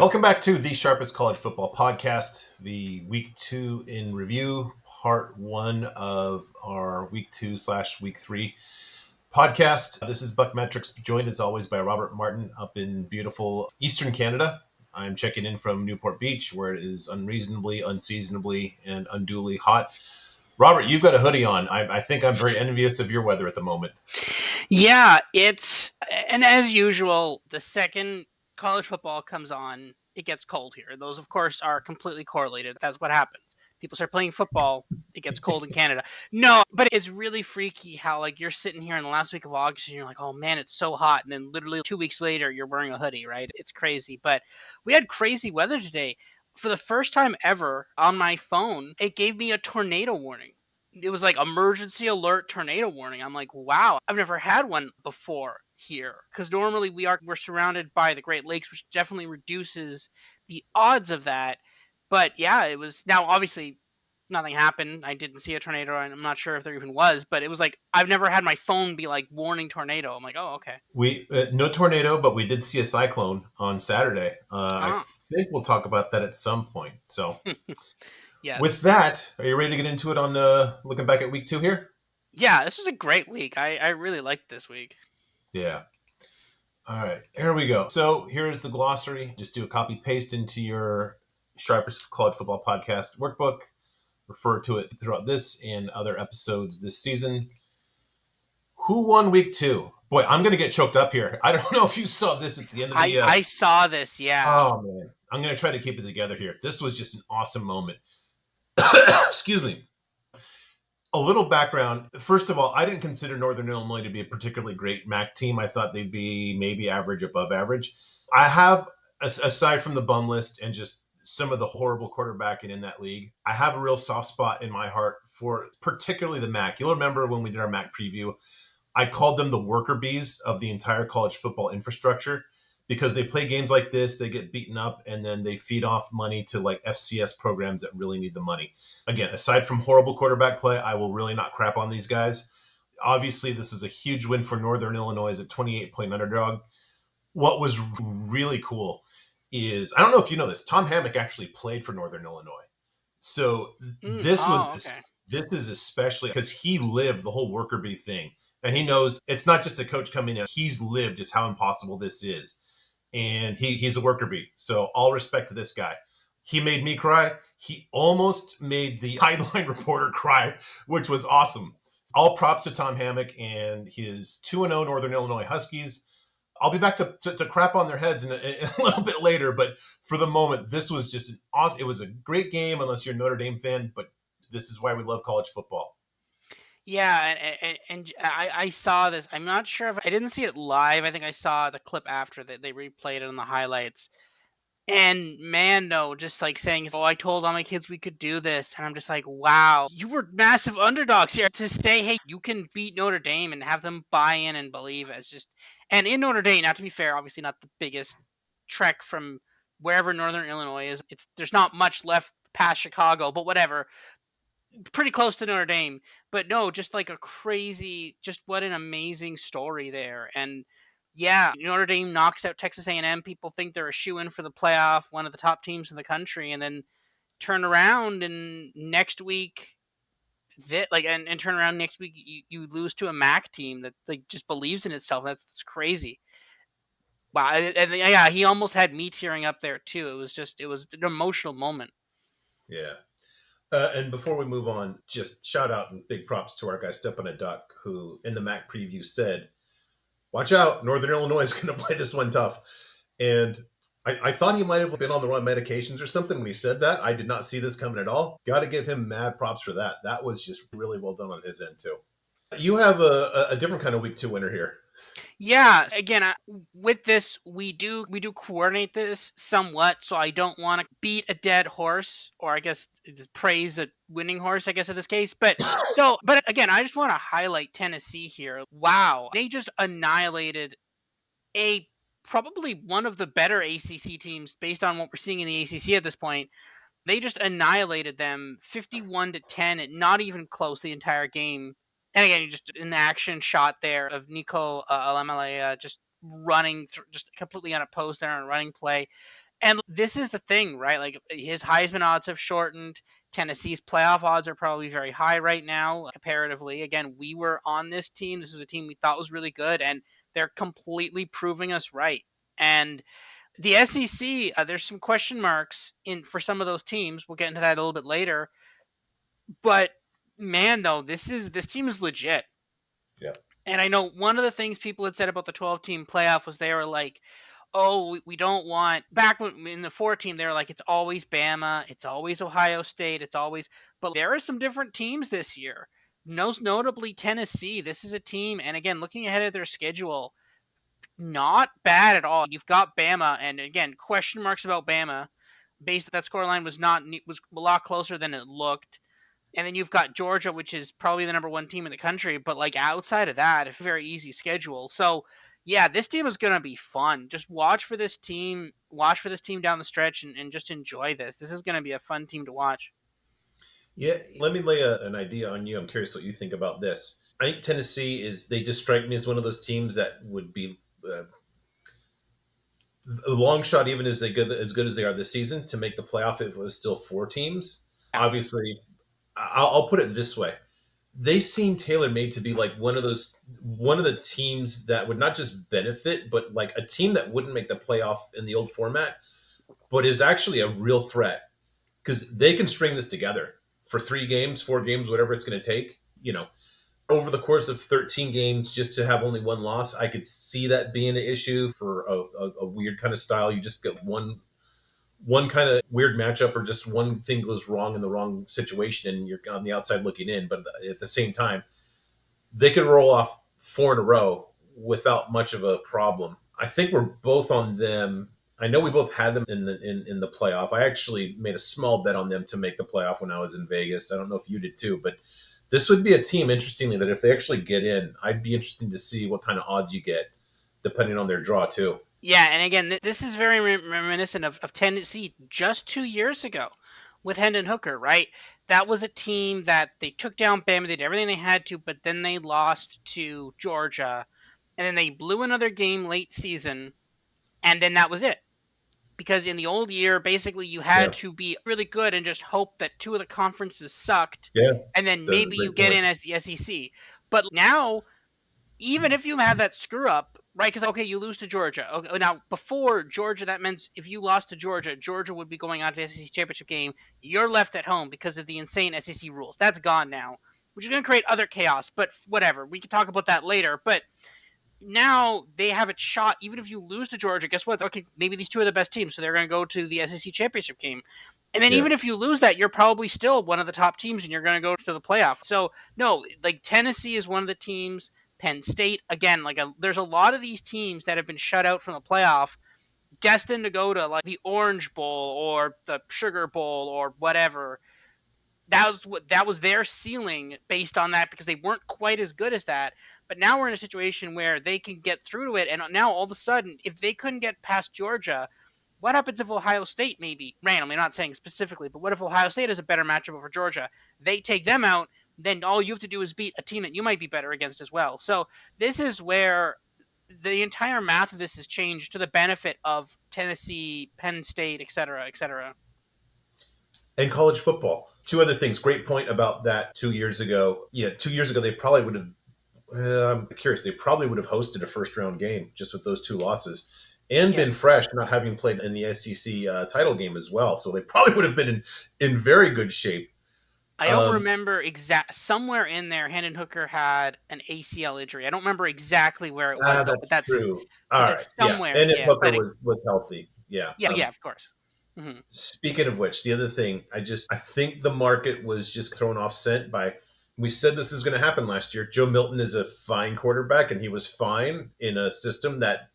Welcome back to the Sharpest College Football Podcast, the Week 2 in review, part 1 of our Week 2/Week 3 podcast. This is BuckMetrics, joined as always by Robert Martin up in beautiful Eastern Canada. I'm checking in from Newport Beach, where it is unreasonably, unseasonably, and unduly hot. Robert, you've got a hoodie on. I think I'm very envious of your weather at the moment. Yeah, and as usual, the second college football comes on, it gets cold here. Those, of course, are completely correlated. That's what happens. People start playing football, it gets cold in Canada. No, but it's really freaky how, like, you're sitting here in the last week of August and you're like, oh man, it's so hot. And then literally 2 weeks later, you're wearing a hoodie, right? It's crazy. But we had crazy weather today. For the first time ever on my phone, it gave me a tornado warning. It was like emergency alert tornado warning. I'm like, wow, I've never had one before here, because normally we're surrounded by the Great Lakes, which definitely reduces the odds of that. But yeah, it was. Now obviously nothing happened. I didn't see a tornado, and I'm not sure if there even was, but it was like I've never had my phone be like warning tornado. I'm like, oh, okay. We no tornado, but we did see a cyclone on Saturday. I Ah. think we'll talk about that at some point. So, with Yes. that, are you ready to get into it on looking back at week 2 here? Yeah, this was a great week. I really liked this week. Yeah. All right, here we go. So here's the glossary. Just do a copy paste into your Sharpest College Football Podcast workbook. Refer to it throughout this and other episodes this season. Who won week 2? Boy, I'm going to get choked up here. I don't know if you saw this at the end of the. I saw this. Yeah. Oh man, I'm going to try to keep it together here. This was just an awesome moment. Excuse me. A little background. First of all, I didn't consider Northern Illinois to be a particularly great MAC team. I thought they'd be maybe average, above average. I have, aside from the bum list and just some of the horrible quarterbacking in that league, I have a real soft spot in my heart for particularly the MAC. You'll remember when we did our MAC preview, I called them the worker bees of the entire college football infrastructure because they play games like this, they get beaten up, and then they feed off money to like FCS programs that really need the money. Again, aside from horrible quarterback play, I will really not crap on these guys. Obviously, this is a huge win for Northern Illinois as a 28-point underdog. What was really cool is, I don't know if you know this, Tom Hammock actually played for Northern Illinois. So this was Oh, okay. this is especially because he lived the whole worker bee thing, and he knows it's not just a coach coming in. He's lived just how impossible this is, and he's a worker bee. So all respect to this guy. He made me cry. He almost made the sideline reporter cry, which was awesome. All props to Tom Hammock and his 2-0 Northern Illinois Huskies. I'll be back to crap on their heads in a little bit later, but for the moment, this was just an awesome. It was a great game, unless you're a Notre Dame fan, but this is why we love college football. Yeah, and I saw this. I'm not sure if I didn't see it live. I think I saw the clip after that they replayed it on the highlights. And man, no, just like saying, "Oh, I told all my kids we could do this," and I'm just like, "Wow, you were massive underdogs here." To say, "Hey, you can beat Notre Dame," and have them buy in and believe, it's just. And in Notre Dame, not to be fair, obviously not the biggest trek from wherever Northern Illinois is. There's not much left past Chicago, but whatever, pretty close to Notre Dame. But no, just like a crazy, just what an amazing story there. And yeah, Notre Dame knocks out Texas A&M. People think they're a shoe-in for the playoff, one of the top teams in the country, and then turn around and next week and turn around next week you lose to a MAC team that like just believes in itself. That's crazy. Wow, and yeah, he almost had me tearing up there too. It was an emotional moment. Yeah. And before we move on, just shout out and big props to our guy Step on a Duck, who in the MAC preview said, "Watch out, Northern Illinois is going to play this one tough." And I thought he might have been on the wrong medications or something when he said that. I did not see this coming at all. Got to give him mad props for that. That was just really well done on his end too. You have a different kind of week 2 winner here. Yeah, again, with this, we do coordinate this somewhat, so I don't want to beat a dead horse, or I guess praise a winning horse, I guess in this case. But no, but again, I just want to highlight Tennessee here. Wow, they just annihilated a probably one of the better ACC teams based on what we're seeing in the ACC at this point. They just annihilated them 51-10, not even close the entire game. And again, just an action shot there of Nico Alamale just running, just completely unopposed there on a running play. And this is the thing, right? Like his Heisman odds have shortened. Tennessee's playoff odds are probably very high right now, comparatively. Again, we were on this team. This was a team we thought was really good, and they're completely proving us right. And the SEC, there's some question marks in for some of those teams. We'll get into that a little bit later. But man, though, this team is legit. Yeah. And I know one of the things people had said about the 12 team playoff was they were like, oh, we don't want back when in the 4 team they were like it's always Bama, it's always Ohio State, it's always but there are some different teams this year. Most notably Tennessee. This is a team, and again, looking ahead at their schedule, not bad at all. You've got Bama, and again, question marks about Bama. Based that scoreline was a lot closer than it looked. And then you've got Georgia, which is probably the number one team in the country, but like outside of that, a very easy schedule. So yeah, this team is gonna be fun. Just watch for this team down the stretch, and just enjoy this. This is gonna be a fun team to watch. Yeah, let me lay an idea on you. I'm curious what you think about this. I think Tennessee they just strike me as one of those teams that would be a long shot, even as good as they are this season, to make the playoff if it was still 4 teams. Yeah. Obviously, I'll put it this way: they seem tailor made to be like one of the teams that would not just benefit, but like a team that wouldn't make the playoff in the old format, but is actually a real threat because they can string this together for 3 games, 4 games, whatever it's going to take. Over the course of 13 games, just to have only one loss, I could see that being an issue for a weird kind of style. You just get one kind of weird matchup, or just one thing goes wrong in the wrong situation, and you're on the outside looking in. But at the same time, they could roll off 4 in a row without much of a problem. I think we're both on them. I know we both had them in the playoff. I actually made a small bet on them to make the playoff when I was in Vegas. I don't know if you did too, but this would be a team, interestingly, that if they actually get in, I'd be interested to see what kind of odds you get, depending on their draw too. Yeah, and again, this is very reminiscent of Tennessee just 2 years ago with Hendon Hooker, right? That was a team that they took down Bama, they did everything they had to, but then they lost to Georgia, and then they blew another game late season, and then that was it. Because in the old year, basically you had Yeah, to be really good and just hope that two of the conferences sucked, yeah, and then that's a maybe you great get point. in as the SEC. But now, even if you have that screw up, right? Because okay, you lose to Georgia. Okay, now before Georgia, that meant if you lost to Georgia, Georgia would be going on to the SEC championship game. You're left at home because of the insane SEC rules. That's gone now, which is going to create other chaos. But whatever, we can talk about that later. But now they have a shot. Even if you lose to Georgia, guess what? Okay, maybe these two are the best teams, so they're going to go to the SEC championship game. And then Yeah. even if you lose that, you're probably still one of the top teams, and you're going to go to the playoff. So no, like Tennessee is one of the teams. Penn State again, there's a lot of these teams that have been shut out from the playoff, destined to go to like the Orange Bowl or the Sugar Bowl or whatever. That was their ceiling based on that because they weren't quite as good as that. But now we're in a situation where they can get through to it, and now all of a sudden, if they couldn't get past Georgia, what happens if Ohio State maybe randomly? I'm not saying specifically, but what if Ohio State is a better matchup over Georgia? They take them out, then all you have to do is beat a team that you might be better against as well. So this is where the entire math of this has changed to the benefit of Tennessee, Penn State, et cetera, et cetera. And college football. 2 other things. Great point about that 2 years ago. Yeah, 2 years ago, they probably would have, I'm curious, they probably would have hosted a first round game just with those 2 losses and Yeah, been fresh, not having played in the SEC title game as well. So they probably would have been in very good shape. I don't Um, remember somewhere in there. Hendon Hooker had an ACL injury. I don't remember exactly where it was though, but that's true. All but right. it's Yeah. somewhere. And if Yeah, Hooker was healthy. Yeah. yeah, yeah, of course. Hmm. Speaking of which, the other thing, I think the market was just thrown off scent by. We said this is going to happen last year. Joe Milton is a fine quarterback, and he was fine in a system that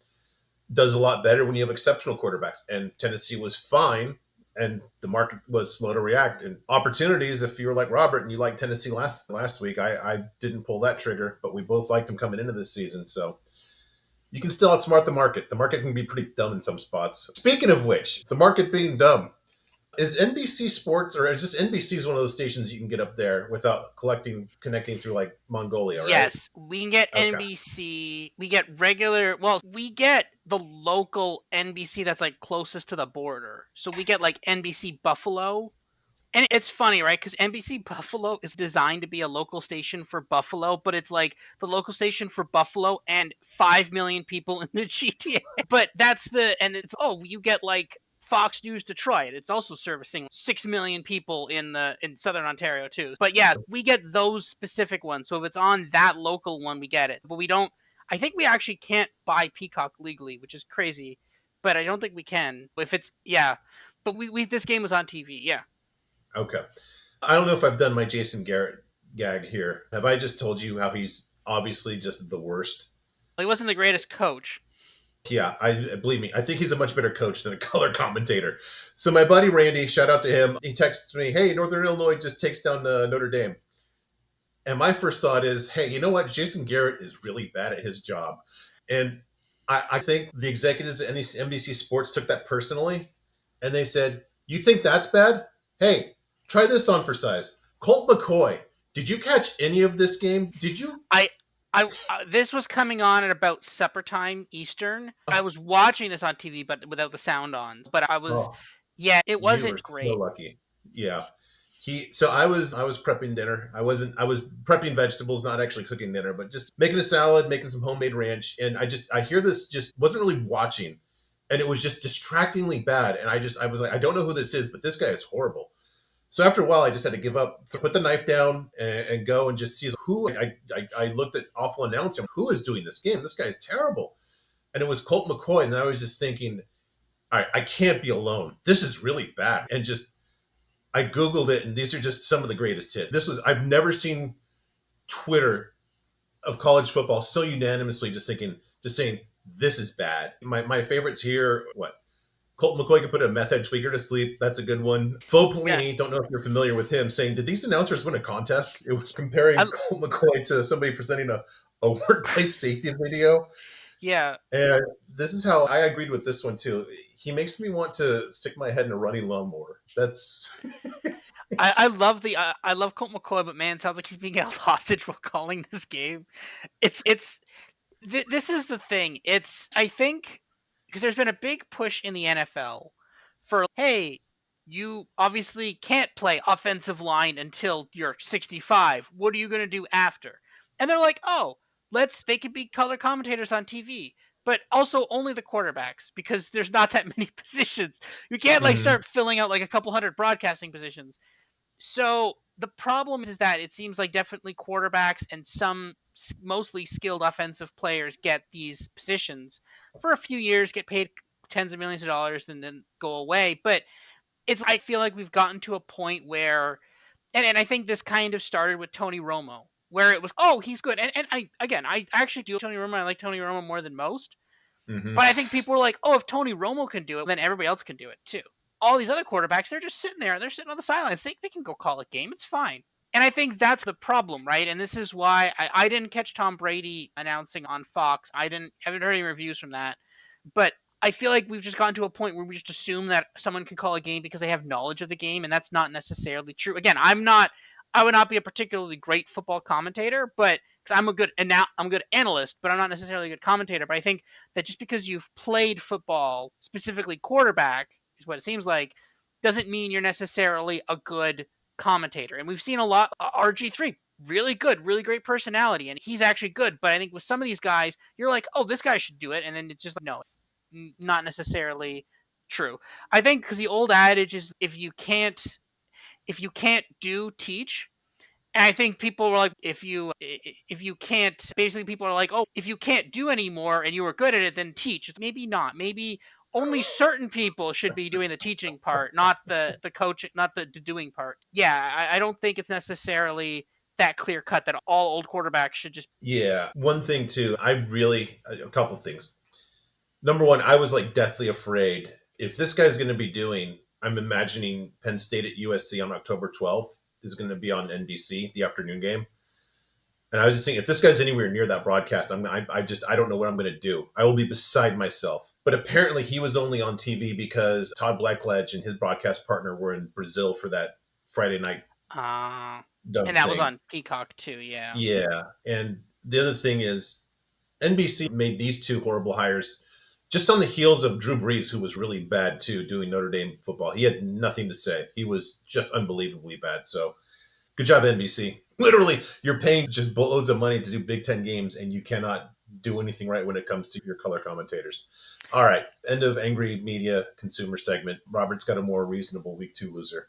does a lot better when you have exceptional quarterbacks. And Tennessee was fine, and the market was slow to react. And opportunities, if you were like Robert and you liked Tennessee last week, I didn't pull that trigger, but we both liked him coming into this season. So you can still outsmart the market. The market can be pretty dumb in some spots. Speaking of which, the market being dumb, Is NBC Sports, or is just NBC is one of those stations you can get up there without connecting through like Mongolia, right? Yes, we can get Okay. NBC. We get regular. Well, we get the local NBC that's like closest to the border. So we get like NBC Buffalo. And it's funny, right? Because NBC Buffalo is designed to be a local station for Buffalo, but it's like the local station for Buffalo and 5 million people in the GTA. But that's and it's, oh, you get like Fox News Detroit. It's also servicing 6 million people in Southern Ontario too. But yeah, we get those specific ones. So if it's on that local one, we get it. But we don't, I think we actually can't buy Peacock legally, which is crazy. But I don't think we can. If it's, yeah. But we this game was on TV. Yeah. Okay. I don't know if I've done my Jason Garrett gag here. Have I just told you how he's obviously just the worst? He wasn't the greatest coach. Yeah, I believe me. I think he's a much better coach than a color commentator. So my buddy Randy, shout out to him. He texts me, "Hey, Northern Illinois just takes down Notre Dame." And my first thought is, hey, you know what? Jason Garrett is really bad at his job. And I think the executives at NBC Sports took that personally. And they said, you think that's bad? Hey, try this on for size. Colt McCoy, did you catch any of this game? Did you? I this was coming on at about supper time Eastern. I was watching this on TV, but without the sound on. But I was, Oh, yeah, it you were wasn't so great. lucky. Yeah. So I was prepping dinner. I was prepping vegetables, not actually cooking dinner, but just making a salad, making some homemade ranch. And I hear this, just wasn't really watching. And it was just distractingly bad. And I was like, I don't know who this is, but this guy is horrible. So after a while, I just had to give up, put the knife down, and go and just see who. I looked at awful announcing, who is doing this game? This guy is terrible. And it was Colt McCoy. And then I was just thinking, all right, I can't be alone. This is really bad. And just I Googled it, and these are just some of the greatest hits. I've never seen Twitter of college football so unanimously just saying, this is bad. My favorites here, what? Colt McCoy could put a meth head tweaker to sleep. That's a good one. Faux Yeah, Pelini, don't know if you're familiar with him, saying, did these announcers win a contest? It was comparing I, Colt McCoy to somebody presenting a workplace safety video. yeah. And this is how I agreed with this one too. He makes me want to stick my head in a running lawnmower. That's I love Colt McCoy, but man, it sounds like he's being held hostage while calling this game. It's this is the thing. It's, I think, because there's been a big push in the NFL for, hey, you obviously can't play offensive line until you're 65. What are you going to do after? And they're like, oh, they could be color commentators on TV, but also only the quarterbacks because there's not that many positions. You can't like Mhm. start filling out like a couple hundred broadcasting positions. So the problem is that it seems like definitely quarterbacks and some mostly skilled offensive players get these positions for a few years, get paid tens of millions of dollars, and then go away. But I feel like we've gotten to a point where, and I think this kind of started with Tony Romo, where it was, oh, he's good. And I actually do Tony Romo. I like Tony Romo more than most. Mhm. But I think people were like, oh, if Tony Romo can do it, then everybody else can do it too. All these other quarterbacks, they're just sitting there. They're sitting on the sidelines. They can go call a game. It's fine. And I think that's the problem, right? And this is why I didn't catch Tom Brady announcing on Fox. Haven't heard any reviews from that. But I feel like we've just gotten to a point where we just assume that someone can call a game because they have knowledge of the game, and that's not necessarily true. Again, I would not be a particularly great football commentator, but because I'm a good analyst, but I'm not necessarily a good commentator. But I think that just because you've played football, specifically quarterback, is what it seems like, doesn't mean you're necessarily a good commentator. And we've seen a lot. RG3, really good, really great personality, and he's actually good. But I think with some of these guys, you're like, oh, this guy should do it, and then it's just like, no, it's not necessarily true. I think because the old adage is if you can't do, teach. And I think people were like, if you can't, basically people are like, oh, if you can't do anymore and you were good at it, then teach. It's maybe not. Maybe only certain people should be doing the teaching part, not the coaching, not the doing part. Yeah, I don't think it's necessarily that clear cut that all old quarterbacks should just. Yeah. One thing too, a couple things. Number one, I was like deathly afraid. If this guy's going to be doing, I'm imagining Penn State at USC on October 12th is going to be on NBC, the afternoon game. And I was just thinking, if this guy's anywhere near that broadcast, I don't know what I'm going to do. I will be beside myself. But apparently he was only on TV because Todd Blackledge and his broadcast partner were in Brazil for that Friday night Uh, dumb and that was thing. on Peacock too. Yeah. Yeah. And the other thing is NBC made these two horrible hires just on the heels of Drew Brees, who was really bad too, doing Notre Dame football. He had nothing to say. He was just unbelievably bad. So good job, NBC. Literally, you're paying just boatloads of money to do Big Ten games, and you cannot do anything right when it comes to your color commentators. All right, end of angry media consumer segment. Robert's got a more reasonable week two loser.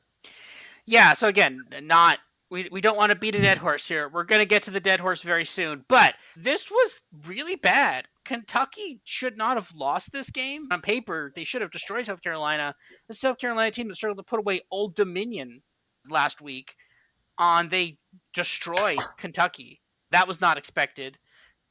Yeah, so again, not we don't want to beat a dead horse here. We're going to get to the dead horse very soon, but this was really bad. Kentucky should not have lost this game. On paper, they should have destroyed South Carolina. The South Carolina team that struggled to put away Old Dominion last week on they destroyed Kentucky. That was not expected.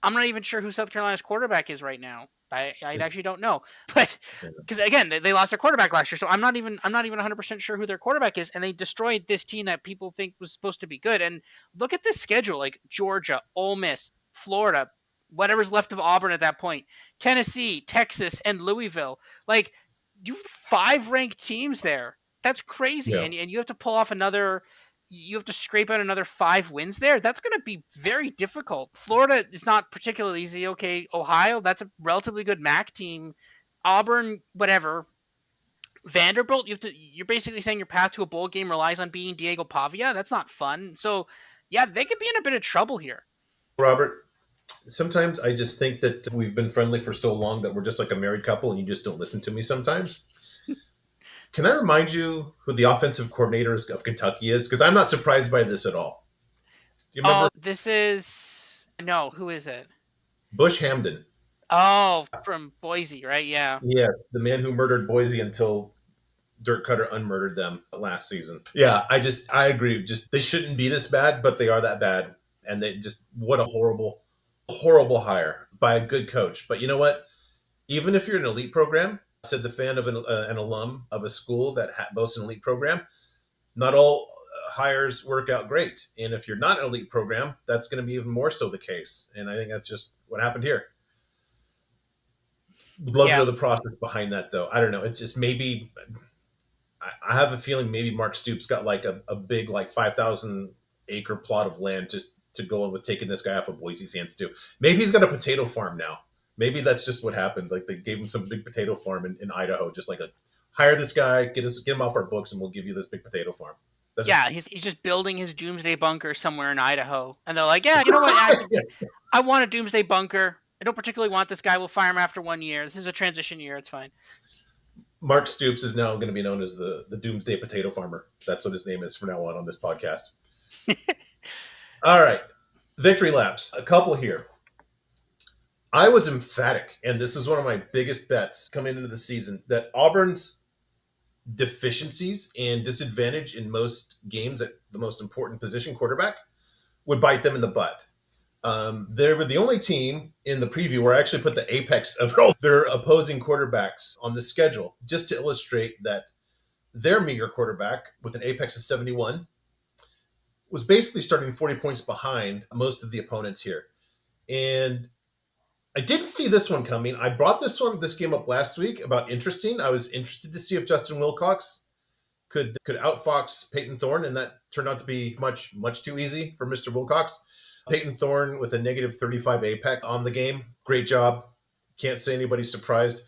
I'm not even sure who South Carolina's quarterback is right now. I actually don't know, but because again they lost their quarterback last year, so I'm not even 100% sure who their quarterback is, and they destroyed this team that people think was supposed to be good. And look at this schedule: like Georgia, Ole Miss, Florida, whatever's left of Auburn at that point, Tennessee, Texas, and Louisville. Like you have 5 ranked teams there. That's crazy, Yeah. and you have to pull off another you have to scrape out another 5 wins there. That's going to be very difficult. Florida is not particularly easy. Okay, Ohio, that's a relatively good MAC team. Auburn, whatever. Vanderbilt, you're basically saying your path to a bowl game relies on beating Diego Pavia. That's not fun. So, yeah, they could be in a bit of trouble here. Robert, sometimes I just think that we've been friendly for so long that we're just like a married couple and you just don't listen to me sometimes. Can I remind you who the offensive coordinator of Kentucky is? Because I'm not surprised by this at all. Do you remember Oh, this is no, who is it? Bush Hamden? Oh, from Boise, right? Yeah. Yes, the man who murdered Boise until Dirk Cutter unmurdered them last season. Yeah, I agree. Just they shouldn't be this bad, but they are that bad, and they just what a horrible hire by a good coach. But you know what? Even if you're an elite program, said the fan of an alum of a school that boasts an elite program, not all hires work out great. And if you're not an elite program, that's going to be even more so the case. And I think that's just what happened here. Would love to Yeah. know the process behind that, though. I don't know. It's just maybe I have a feeling maybe Mark Stoops got like a big like 5,000 acre plot of land just to go in with taking this guy off of Boise's hands too. Maybe he's got a potato farm now. Maybe that's just what happened. Like they gave him some big potato farm in Idaho, just like a hire this guy, get him off our books, and we'll give you this big potato farm. That's a, Yeah, he's just building his doomsday bunker somewhere in Idaho. And they're like, "Yeah, you know what? I want a doomsday bunker. I don't particularly want this guy. We'll fire him after 1 year. This is a transition year. It's fine." Mark Stoops is now going to be known as the Doomsday Potato Farmer. That's what his name is from now on this podcast. All right, victory laps. A couple here. I was emphatic, and this is one of my biggest bets coming into the season, that Auburn's deficiencies and disadvantage in most games at the most important position, quarterback, would bite them in the butt. They were the only team in the preview where I actually put the apex of their opposing quarterbacks on the schedule, just to illustrate that their meager quarterback with an apex of 71 was basically starting 40 points behind most of the opponents here. And I didn't see this one coming. I brought this game up last week about interesting. I was interested to see if Justin Wilcox could outfox Peyton Thorne, and that turned out to be much too easy for Mr. Wilcox. Peyton Thorne with a negative 35 APEC on the game. Great job. Can't say anybody's surprised.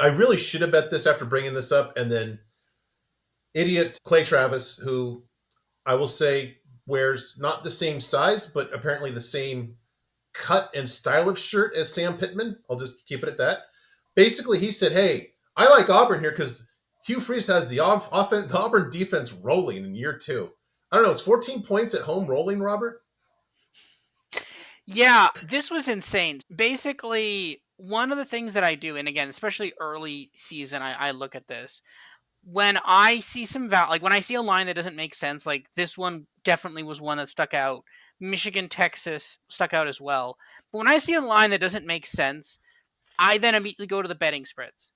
I really should have bet this after bringing this up, and then idiot Clay Travis, who I will say wears not the same size, but apparently the same cut and style of shirt as Sam Pittman. I'll just keep it at that. Basically, he said, "Hey, I like Auburn here because Hugh Freeze has the Auburn defense rolling in year two." I don't know. It's 14 points at home rolling, Robert. Yeah, this was insane. Basically, one of the things that I do, and again, especially early season, I look at this. When I see like when I see a line that doesn't make sense, like this one definitely was one that stuck out. Michigan, Texas stuck out as well. But when I see a line that doesn't make sense, I then immediately go to the betting spreads.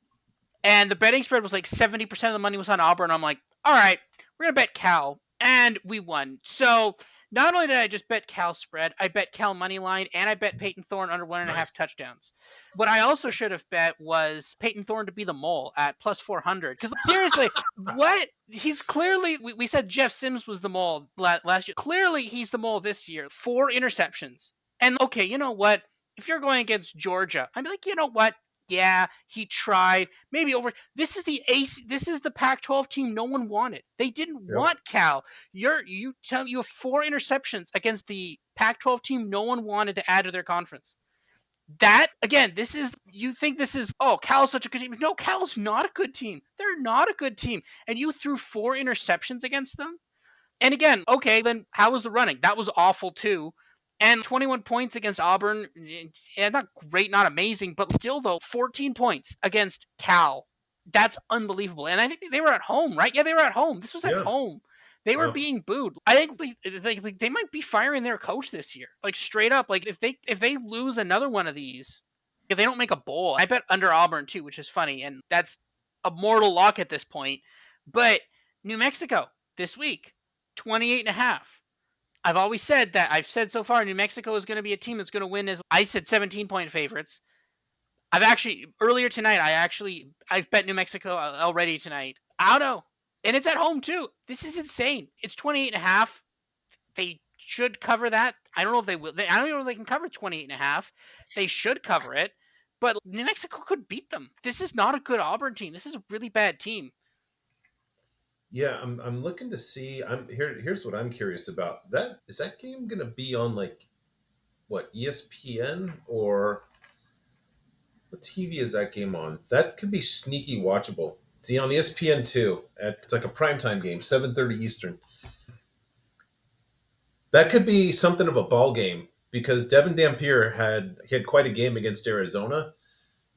And the betting spread was like 70% of the money was on Auburn. I'm like, all right, we're gonna bet Cal, and we won. So Not only did I just bet Cal spread, I bet Cal money line, and I bet Peyton Thorne under 1.5 Nice. touchdowns. What I also should have bet was Peyton Thorne to be the mole at plus 400. Because seriously, what? He's clearly, we said Jeff Sims was the mole last year. Clearly, he's the mole this year. 4 interceptions. And okay, you know what? If you're going against Georgia, I'm like, you know what? Yeah, he tried. Maybe over. This is the AC. This is the Pac-12 team no one wanted. They didn't Yep. want Cal. You have 4 interceptions against the Pac-12 team no one wanted to add to their conference. That again, this is you think this is Cal's such a good team. No, Cal's not a good team. They're not a good team, and you threw 4 interceptions against them. And again, okay, then how was the running? That was awful too. And 21 points against Auburn, and not great, not amazing, but still though, 14 points against Cal. That's unbelievable. And I think they were at home, right? Yeah, they were at home. This was at Yeah. home. They were Wow. being booed. I think they might be firing their coach this year, like straight up. Like if they lose another one of these, if they don't make a bowl, I bet under Auburn too, which is funny, and that's a mortal lock at this point. But New Mexico this week, 28 and a half. I've always said that. I've said so far New Mexico is going to be a team that's going to win. As I said, 17-point favorites. I've actually earlier tonight. I've bet New Mexico already tonight. I don't know, and it's at home too. This is insane. It's 28 and a half. They should cover that. I don't know if they will. I don't know if they can cover 28 and a half. They should cover it, but New Mexico could beat them. This is not a good Auburn team. This is a really bad team. Yeah, I'm looking to see. Here's what I'm curious about. That is that game going to be on like what, ESPN, or what TV is that game on? That could be sneaky watchable. See, on ESPN two, it's like a primetime game, 7:30 Eastern. That could be something of a ball game because Devin Dampier had quite a game against Arizona,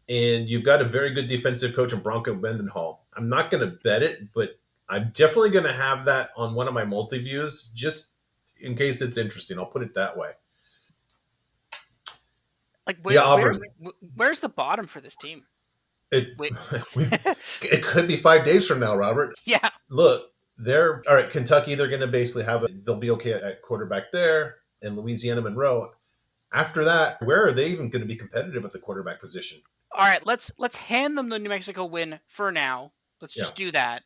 and you've got a very good defensive coach in Bronco Mendenhall. I'm not going to bet it, but I'm definitely going to have that on one of my multi views just in case it's interesting. I'll put it that way. Like Yeah, where's Auburn. where's the bottom for this team? It Wait, it could be 5 days from now, Robert. yeah. Look, they're all right. Kentucky, they're going to basically they'll be okay at quarterback there, and Louisiana Monroe. After that, where are they even going to be competitive at the quarterback position? All right, let's hand them the New Mexico win for now. Let's Yeah, just do that.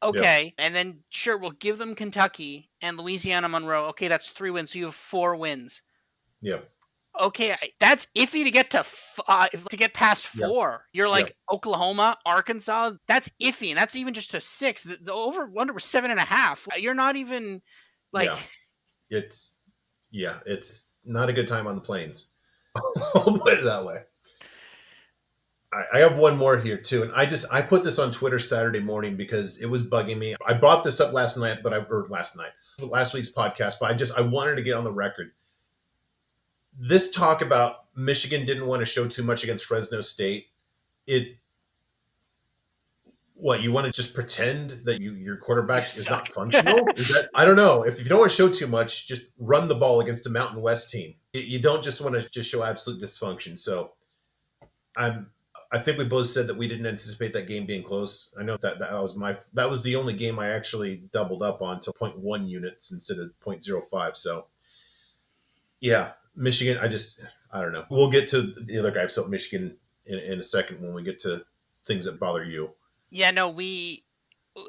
yeah, Okay, and then sure we'll give them Kentucky and Louisiana Monroe. Okay, that's 3 wins. So you have 4 wins. yeah, Okay, that's iffy to get to get past yeah, 4. You're yeah, like Oklahoma, Arkansas. That's iffy, and that's even just a 6. The over under was 7.5. You're not even like yeah. It's it's not a good time on the plains. I'll put it that way. I have one more here too, and I put this on Twitter Saturday morning because it was bugging me. I brought this up last night, last week's podcast, but I wanted to get on the record. This talk about Michigan didn't want to show too much against Fresno State. It What, you want to just pretend that your you quarterback is not suck. functional? Is that, I don't know. If you don't want to show too much, just run the ball against a Mountain West team. You don't just want to just show absolute dysfunction. So I'm I think we both said that we didn't anticipate that game being close. I know that was the only game I actually doubled up on to point 0.1 units instead of 0.05. So yeah, Michigan. I don't know. We'll get to the other guys about Michigan in a second when we get to things that bother you. Yeah, no,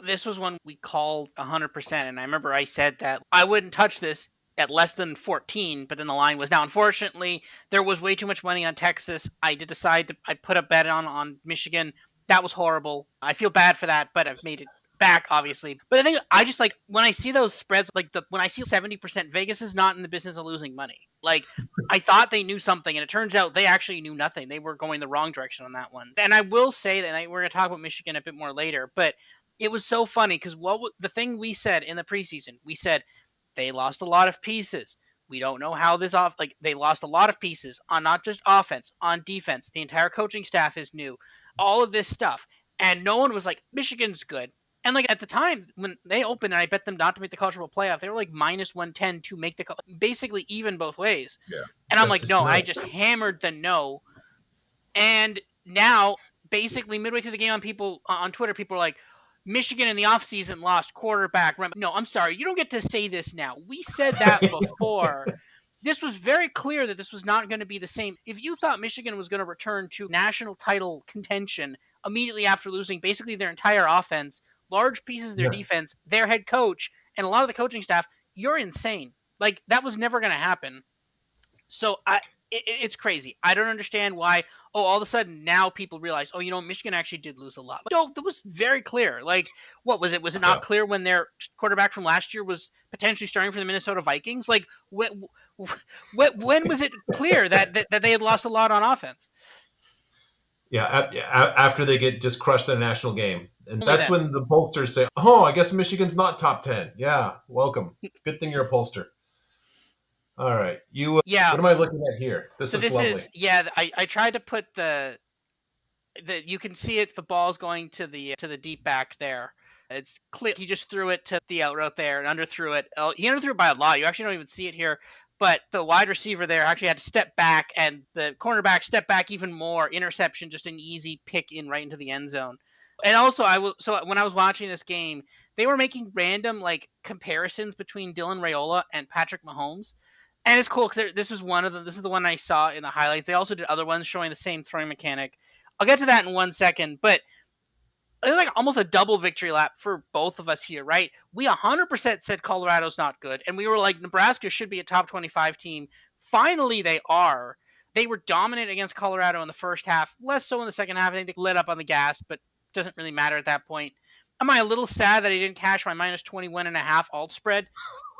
this was one we called 100%, and I remember I said that I wouldn't touch this at less than 14, but then the line was down. Unfortunately, there was way too much money on Texas. I did decide I put a bet on Michigan. That was horrible. I feel bad for that, but I've made it back obviously. But I think I just like when I see those spreads, like when I see 70%, Vegas is not in the business of losing money. Like I thought they knew something, and it turns out they actually knew nothing. They were going the wrong direction on that one. And I will say that we're going to talk about Michigan a bit more later, but it was so funny because the thing we said in the preseason, we said they lost a lot of pieces. We don't know how this off like they lost a lot of pieces on not just offense, on defense. The entire coaching staff is new. All of this stuff. And no one was like, Michigan's good. And like at the time when they opened and I bet them not to make the college football playoff, they were like minus 110 to make basically even both ways. Yeah, And I'm that's like, just no, I nuts. just hammered the no. And now basically midway through the game on Twitter, people are like, Michigan in the offseason lost quarterback. No, I'm sorry. You don't get to say this now. We said that before. This was very clear that this was not going to be the same. If you thought Michigan was going to return to national title contention immediately after losing basically their entire offense, large pieces of their Yeah. defense, their head coach, and a lot of the coaching staff, you're insane. Like, that was never going to happen. So it's crazy. I don't understand why. Oh, all of a sudden now people realize, oh, Michigan actually did lose a lot. No, that was very clear. Like, what was it? Was it not Yeah. clear when their quarterback from last year was potentially starting for the Minnesota Vikings? Like, when was it clear that they had lost a lot on offense? Yeah. After they get just crushed in a national game. And Only that's then. when the pollsters say, oh, I guess Michigan's not top 10. Yeah. Welcome. Good thing you're a pollster. All right. Yeah. What am I looking at here? This So looks this lovely. is, yeah. I tried to put you can see it. The ball's going to the deep back there. It's clear. He just threw it to the out route there and underthrew it. Oh, he underthrew it by a lot. You actually don't even see it here. But the wide receiver there actually had to step back, and the cornerback stepped back even more. Interception, just an easy pick in right into the end zone. And also, so when I was watching this game, they were making random like comparisons between Dylan Raiola and Patrick Mahomes. And it's cool because this is one of them. This is the one I saw in the highlights. They also did other ones showing the same throwing mechanic. I'll get to that in 1 second, but it was like almost a double victory lap for both of us here, right? We 100% said Colorado's not good, and we were like, Nebraska should be a top 25 team. Finally, they are. They were dominant against Colorado in the first half, less so in the second half. I think they lit up on the gas, but doesn't really matter at that point. Am I a little sad that I didn't cash my minus 21.5 alt spread?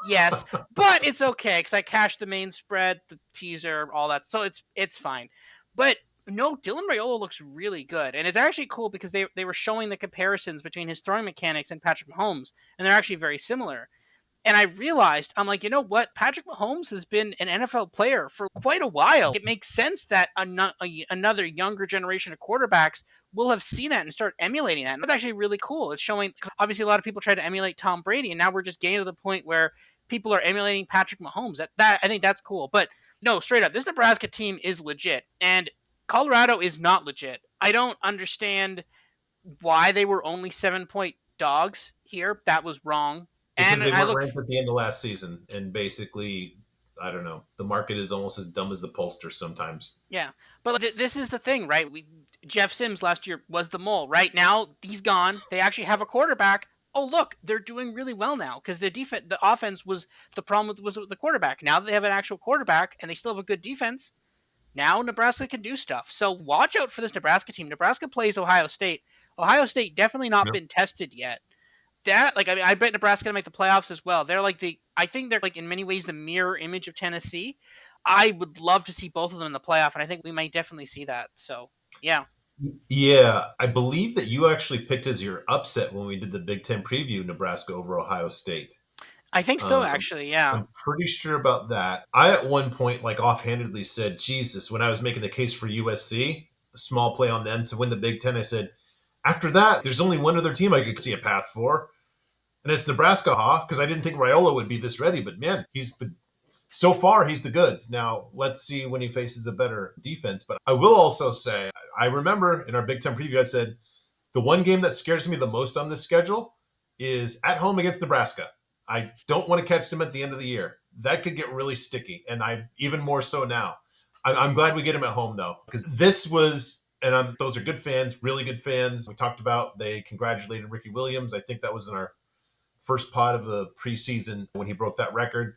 Yes, but it's okay because I cashed the main spread, the teaser, all that, so it's fine. But no, Dylan Raiola looks really good, and it's actually cool because they were showing the comparisons between his throwing mechanics and Patrick Mahomes, and they're actually very similar. And I realized, I'm like, you know what? Patrick Mahomes has been an NFL player for quite a while. It makes sense that another younger generation of quarterbacks will have seen that and start emulating that. And that's actually really cool. It's showing, because obviously a lot of people try to emulate Tom Brady, and now we're just getting to the point where people are emulating Patrick Mahomes. That I think that's cool. But no, straight up, this Nebraska team is legit, and Colorado is not legit. I don't understand why they were only 7-point dogs here. That was wrong. Because And they I weren't look, ranked at the end of last season. And basically, I don't know. The market is almost as dumb as the pollsters sometimes. yeah, but like, this is the thing, right? Jeff Sims last year was the mole. Right now, he's gone. They actually have a quarterback. Oh, look, they're doing really well now because the offense was the problem was with the quarterback. Now that they have an actual quarterback and they still have a good defense, now Nebraska can do stuff. So watch out for this Nebraska team. Nebraska plays Ohio State. Ohio State definitely not Yep. been tested yet. That, like, I mean, I bet Nebraska to make the playoffs as well. I think they're like in many ways the mirror image of Tennessee. I would love to see both of them in the playoff, and I think we might definitely see that. So yeah, Yeah, I believe that you actually picked as your upset when we did the Big Ten preview, Nebraska over Ohio State. I think so Um, actually. Yeah, I'm pretty sure about that. I at one point, like offhandedly, said, "Jesus!" When I was making the case for USC, a small play on them to win the Big Ten, I said, "After that, there's only one other team I could see a path for, and it's Nebraska." Because I didn't think Raiola would be this ready, but man, so far he's the goods. Now let's see when he faces a better defense. But I will also say, I remember in our Big Ten preview, I said the one game that scares me the most on this schedule is at home against Nebraska. I don't want to catch them at the end of the year. That could get really sticky, and I even more so now. I'm glad we get them at home though, because this was, and those are good fans, really good fans. We talked about they congratulated Ricky Williams. I think that was in our first pod of the preseason when he broke that record.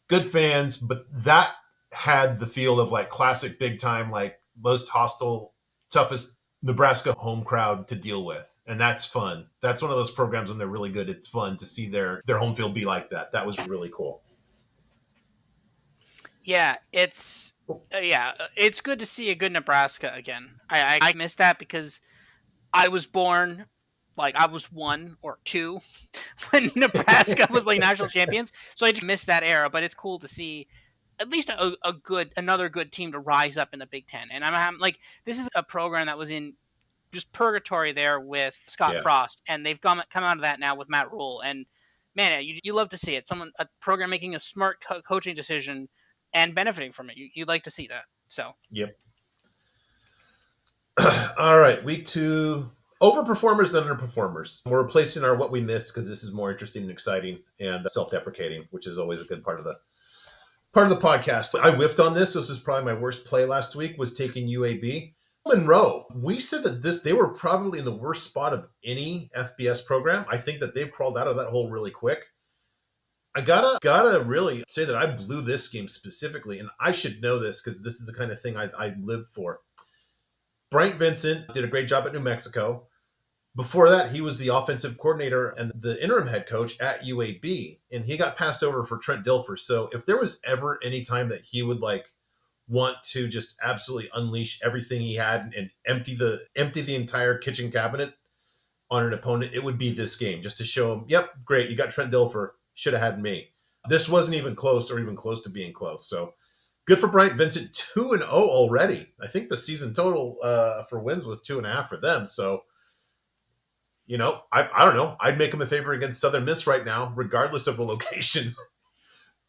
Good fans, but that had the feel of like classic big time, like most hostile, toughest Nebraska home crowd to deal with. And that's fun. That's one of those programs when they're really good. It's fun to see their home field be like that. That was really cool. yeah, it's good to see a good Nebraska again. I missed that because I was born like I was 1 or 2 when Nebraska was like national champions, so I just missed that era. But it's cool to see at least another good team to rise up in the Big Ten. And I'm like, this is a program that was in just purgatory there with Scott Yeah. Frost, and they've come out of that now with Matt Rule. And man, you love to see it. A program making a smart coaching decision and benefiting from it. You'd like to see that. So Yep. All right. Week 2. Overperformers than underperformers. We're replacing our what we missed because this is more interesting and exciting and self-deprecating, which is always a good part of the podcast. I whiffed on this. This is probably my worst play last week. Was taking UAB. Monroe. We said that they were probably in the worst spot of any FBS program. I think that they've crawled out of that hole really quick. I gotta really say that I blew this game specifically, and I should know this because this is the kind of thing I live for. Bryant Vincent did a great job at New Mexico. Before that, he was the offensive coordinator and the interim head coach at UAB, and he got passed over for Trent Dilfer. So if there was ever any time that he would like want to just absolutely unleash everything he had and empty the entire kitchen cabinet on an opponent, it would be this game just to show him, yep, great, you got Trent Dilfer, should have had me. This wasn't even close or even close to being close. So good for Bryant Vincent, 2-0 already. I think the season total for wins was 2.5 for them. So I don't know. I'd make him a favor against Southern Miss right now, regardless of the location.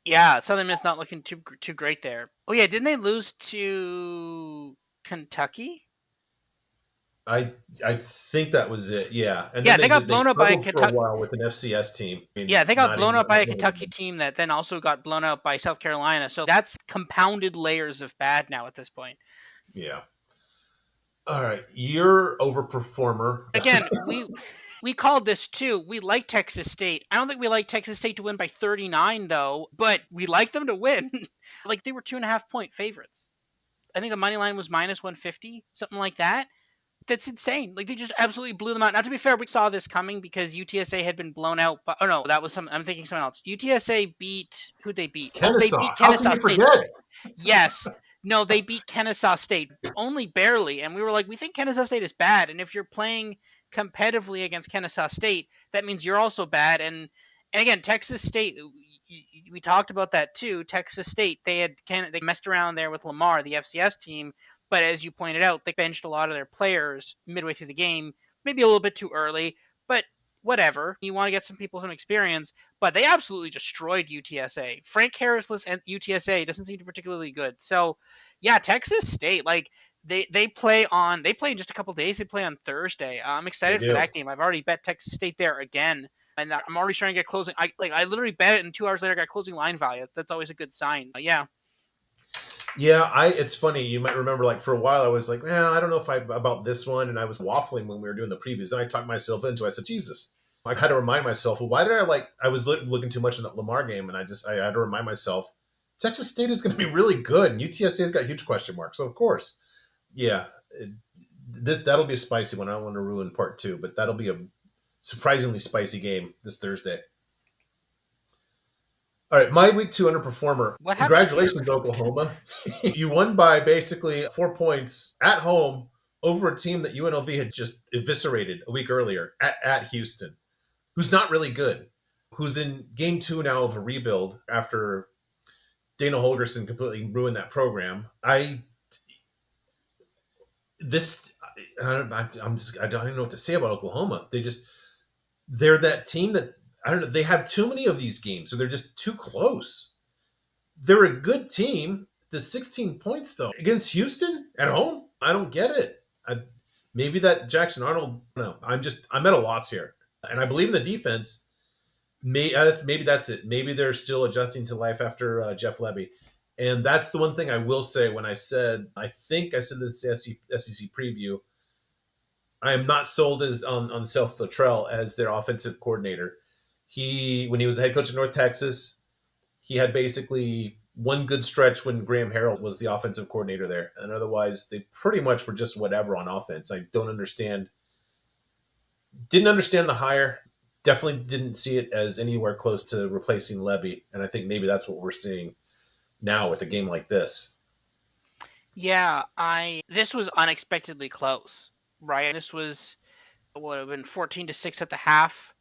Yeah, Southern Miss not looking too great there. Oh yeah, didn't they lose to Kentucky? I think that was it. Yeah, and then Yeah, they they got did they blown up by a struggled for a Kentucky. while with an FCS team. I mean, Yeah, they got not blown even up by not a winning Kentucky them. team that then also got blown out by South Carolina. So that's compounded layers of bad now at this point. Yeah. All right, you're overperformer. Again, we called this too. We like Texas State. I don't think we like Texas State to win by 39 though, but we like them to win. Like they were 2.5 point favorites. I think the money line was minus 150, something like that. That's insane. Like they just absolutely blew them out. Now to be fair, we saw this coming because UTSA had been blown out. But oh no, that was some. I'm thinking someone else. UTSA beat who they beat? Oh, they Kennesaw. beat How can Kennesaw you State. forget? Yes. No, they beat Kennesaw State only barely. And we were like, we think Kennesaw State is bad. And if you're playing competitively against Kennesaw State, that means you're also bad. And again, Texas State, we talked about that too. Texas State, they messed around there with Lamar, the FCS team. But as you pointed out, they benched a lot of their players midway through the game, maybe a little bit too early. But whatever. You want to get some people some experience, but they absolutely destroyed UTSA. Frank Harrisless and UTSA doesn't seem to be particularly good. So, yeah, Texas State, like they play in just a couple days. They play on Thursday. I'm They excited for do. that game. I've already bet Texas State there again, and I'm already starting to get closing. I literally bet it, and 2 hours later I got closing line value. That's always a good sign. Yeah, Yeah, it's funny. You might remember, like for a while, I was like, I don't know if I about this one, and I was waffling when we were doing the previews. Then I talked myself into it. I said, Jesus. I had to remind myself, well, why did I like? I was looking too much in that Lamar game, and I had to remind myself, Texas State is going to be really good, and UTSA's got huge question marks. So of course, yeah, that'll be a spicy one. I don't want to ruin part two, but that'll be a surprisingly spicy game this Thursday. All right, my week two underperformer. what happened here? Congratulations, Oklahoma. You won by basically 4 points at home over a team that UNLV had just eviscerated a week earlier at Houston, who's not really good, who's in game two now of a rebuild after Dana Holgerson completely ruined that program. This I don't, I don't even know what to say about Oklahoma. They're that team that I don't know. They have too many of these games, so they're just too close. They're a good team. The 16 points though against Houston at home, I don't get it. Maybe that Jackson Arnold. No, I'm at a loss here, and I believe in the defense. Maybe that's it. Maybe they're still adjusting to life after Jeff Levy, and that's the one thing I will say. When I think I said this SEC preview, I am not sold as on Seth Luttrell as their offensive coordinator. When he was a head coach at North Texas, he had basically one good stretch when Graham Harrell was the offensive coordinator there, and otherwise they pretty much were just whatever on offense. Didn't understand the hire. Definitely didn't see it as anywhere close to replacing Levy, and I think maybe that's what we're seeing now with a game like this. Yeah, I this was unexpectedly close, right? This was would have been 14-6 at the half.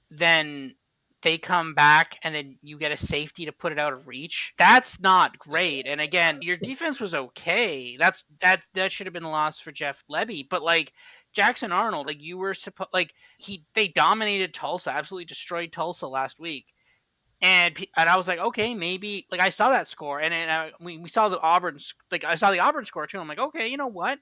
Then they come back and then you get a safety to put it out of reach. That's not great. And again, your defense was okay. That should have been a loss for Jeff Levy. But like Jackson Arnold, like you were supposed like they dominated Tulsa, absolutely destroyed Tulsa last week. And I was like, okay, maybe like I saw that score, and then we saw the I saw the Auburn score too. I'm like, okay, you know what?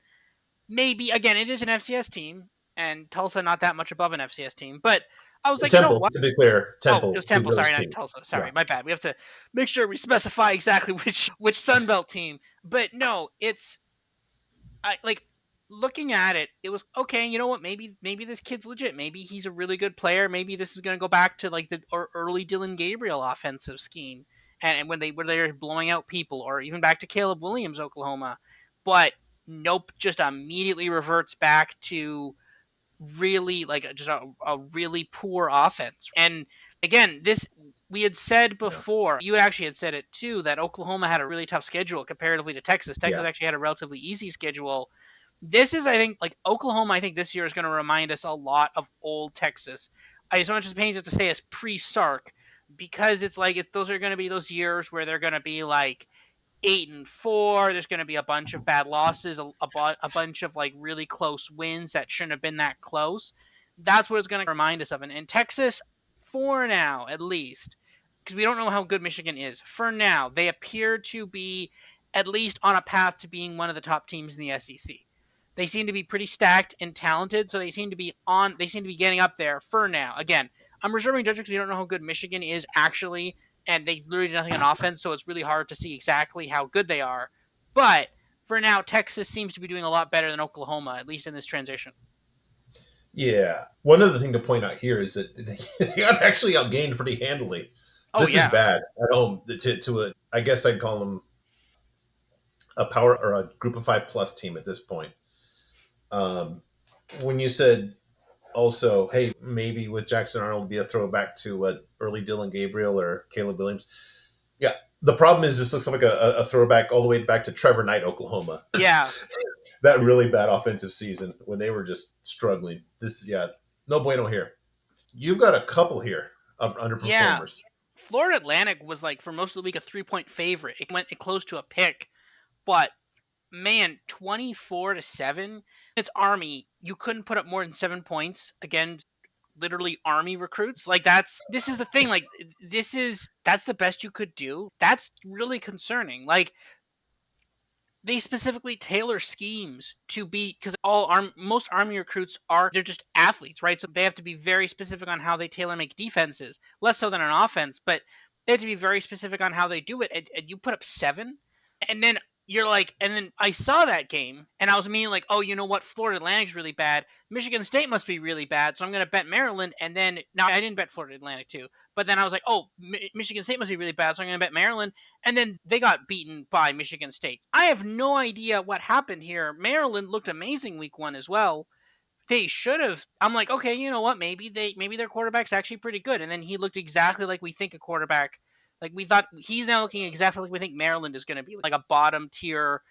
Maybe again, it is an FCS team. and Tulsa not that much above an FCS team. But I was like, you know Temple, what? to be clear, Oh, it was Temple, Big Temple. Brothers Sorry, not King. Tulsa. Yeah, Sorry, my bad. We have to make sure we specify exactly which Sun Belt team. But no, it's I like looking at it. It was okay. You know what? Maybe this kid's legit. Maybe he's a really good player. Maybe this is going to go back to like the early Dylan Gabriel offensive scheme, and when they're blowing out people, or even back to Caleb Williams, Oklahoma. But nope, just immediately reverts back to really like just a really poor offense. And again, this we had said yeah, before, you actually had said it too, that Oklahoma had a really tough schedule comparatively to Texas. yeah, Texas actually had a relatively easy schedule. This is, I think, like Oklahoma, I think this year is going to remind us a lot of old Texas. I just want to pains it to say as pre-Sark, because it's like those are going to be those years where they're going to be like 8-4. There's going to be a bunch of bad losses, a bunch of like really close wins that shouldn't have been that close. That's what it's going to remind us of. And in Texas, for now at least, because we don't know how good Michigan is, for now, they appear to be at least on a path to being one of the top teams in the SEC. They seem to be pretty stacked and talented, so they seem to be on. They seem to be getting up there for now. Again, I'm reserving judgment because we don't know how good Michigan is actually, and they literally did nothing on offense, so it's really hard to see exactly how good they are. But for now, Texas seems to be doing a lot better than Oklahoma, at least in this transition. yeah. One other thing to point out here is that they got actually outgained pretty handily. Oh This is yeah, bad at home to a. I guess I'd call them a power or a group of five plus team at this point. Um, when you said also, hey, maybe with Jackson Arnold be a throwback to early Dylan Gabriel or Caleb Williams. Yeah, the problem is this looks like a throwback all the way back to Trevor Knight, Oklahoma. yeah, That really bad offensive season when they were just struggling. This, yeah, no bueno here. You've got a couple here of yeah. underperformers. Florida Atlantic was like for most of the week a 3-point favorite. It went close to a pick, but man, 24-7. It's Army. You couldn't put up more than 7 points against literally Army recruits. Like this is the thing. Like that's the best you could do. That's really concerning. Like they specifically tailor schemes to be because most army recruits are they're just athletes, right? So they have to be very specific on how they tailor make defenses, less so than an offense, but they have to be very specific on how they do it. And you put up 7, and then you're like, and then I saw that game, and I was meaning like, oh, you know what? Florida Atlantic's really bad. Michigan State must be really bad, so I'm gonna bet Maryland. And then now I didn't bet Florida Atlantic too, but then I was like, oh, Michigan State must be really bad, so I'm gonna bet Maryland, and then they got beaten by Michigan State. I have no idea what happened here. Maryland looked amazing week 1 as well. They should have. I'm like, okay, you know what? Maybe their quarterback's actually pretty good. And then he looked exactly like we think a quarterback. Like we thought he's now looking exactly like we think Maryland is going to be, like a bottom tier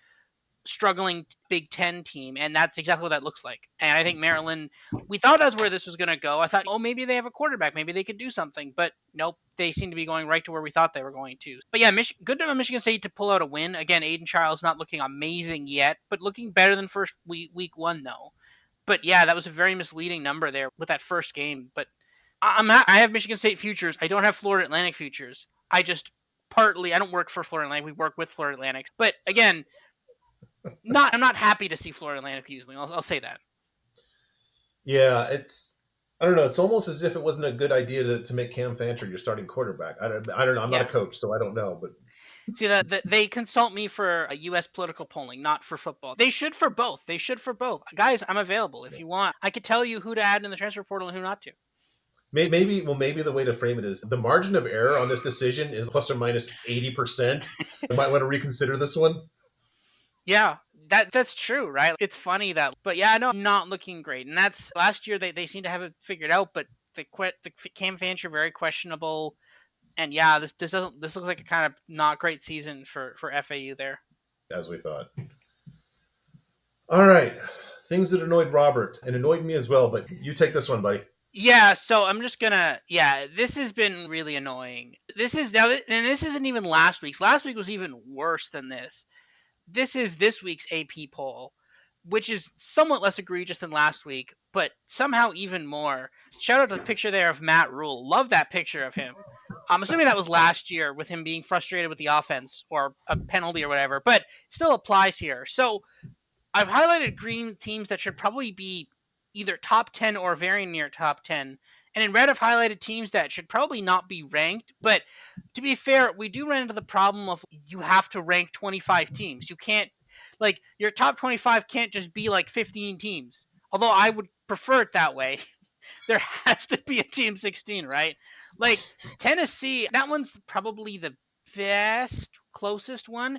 struggling Big Ten team, and that's exactly what that looks like. And I think Maryland, we thought that's where this was going to go. I thought, oh, maybe they have a quarterback, maybe they could do something, but nope, they seem to be going right to where we thought they were going to. But yeah, good to Michigan State to pull out a win. Again, Aiden Charles not looking amazing yet, but looking better than first week 1 though. But yeah, that was a very misleading number there with that first game. But I have Michigan State futures. I don't have Florida Atlantic futures. I just partly I don't work for Florida Atlantic. We work with Florida Atlantic. But again, I'm not happy to see Florida Atlantic using. I'll say that. Yeah, it's I don't know. It's almost as if it wasn't a good idea to make Cam Fancher your starting quarterback. I don't know. I'm not a Yeah. coach, so I don't know. But See that they consult me for a U.S. political polling, not for football. They should for both. They should for both. Guys, I'm available if you want. I could tell you who to add in the transfer portal and who not to. maybe the way to frame it is the margin of error on this decision is plus or minus 80%. You might want to reconsider this one. Yeah, that's true, right? It's funny that, but yeah, no, not looking great. And that's last year they seem to have it figured out, but the Cam Fancher very questionable. And yeah, this looks like a kind of not great season for FAU there. As we thought. All right. Things that annoyed Robert and annoyed me as well, but you take this one, buddy. Yeah, so I'm just gonna yeah, this has been really annoying. This is now, and this isn't even last week's. Last week was even worse than this. This is this week's AP poll, which is somewhat less egregious than last week, but somehow even more. Shout out to the picture there of Matt Rule. Love that picture of him. I'm assuming that was last year with him being frustrated with the offense or a penalty or whatever, but still applies here. So I've highlighted green teams that should probably be either top 10 or very near top 10. And in red, I've highlighted teams that should probably not be ranked. But to be fair, we do run into the problem of you have to rank 25 teams. You can't, like, your top 25 can't just be like 15 teams. Although I would prefer it that way. There has to be a team 16, right? Like Tennessee, that one's probably the best, closest one.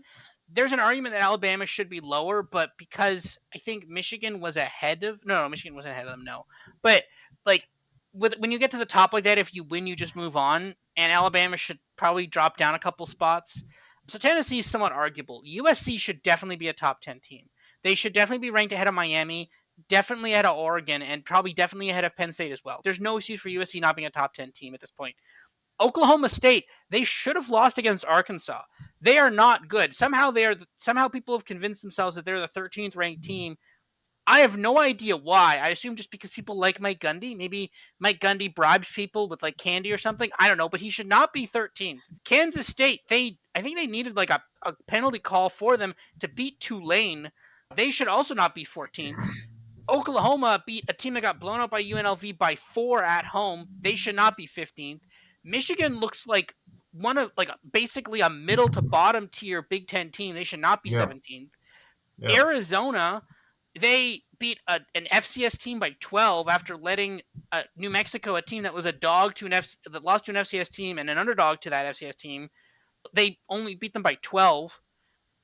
There's an argument that Alabama should be lower, but because I think Michigan was ahead of no, Michigan wasn't ahead of them, no. But like when you get to the top like that, if you win, you just move on, and Alabama should probably drop down a couple spots. So Tennessee is somewhat arguable. USC should definitely be a top 10 team. They should definitely be ranked ahead of Miami, definitely ahead of Oregon, and probably definitely ahead of Penn State as well. There's no excuse for USC not being a top 10 team at this point. Oklahoma State, they should have lost against Arkansas. They are not good. Somehow people have convinced themselves that they're the 13th ranked team. I have no idea why. I assume just because people like Mike Gundy. Maybe Mike Gundy bribes people with like candy or something. I don't know, but he should not be 13th. Kansas State, I think they needed like a penalty call for them to beat Tulane. They should also not be 14th. Oklahoma beat a team that got blown out by UNLV by 4 at home. They should not be 15th. Michigan looks like one of like basically a middle to bottom tier Big Ten team. They should not be Yeah. 17th. Yeah. Arizona, they beat an FCS team by 12 after letting New Mexico, a team that was a dog to that lost to an FCS team and an underdog to that FCS team. They only beat them by 12.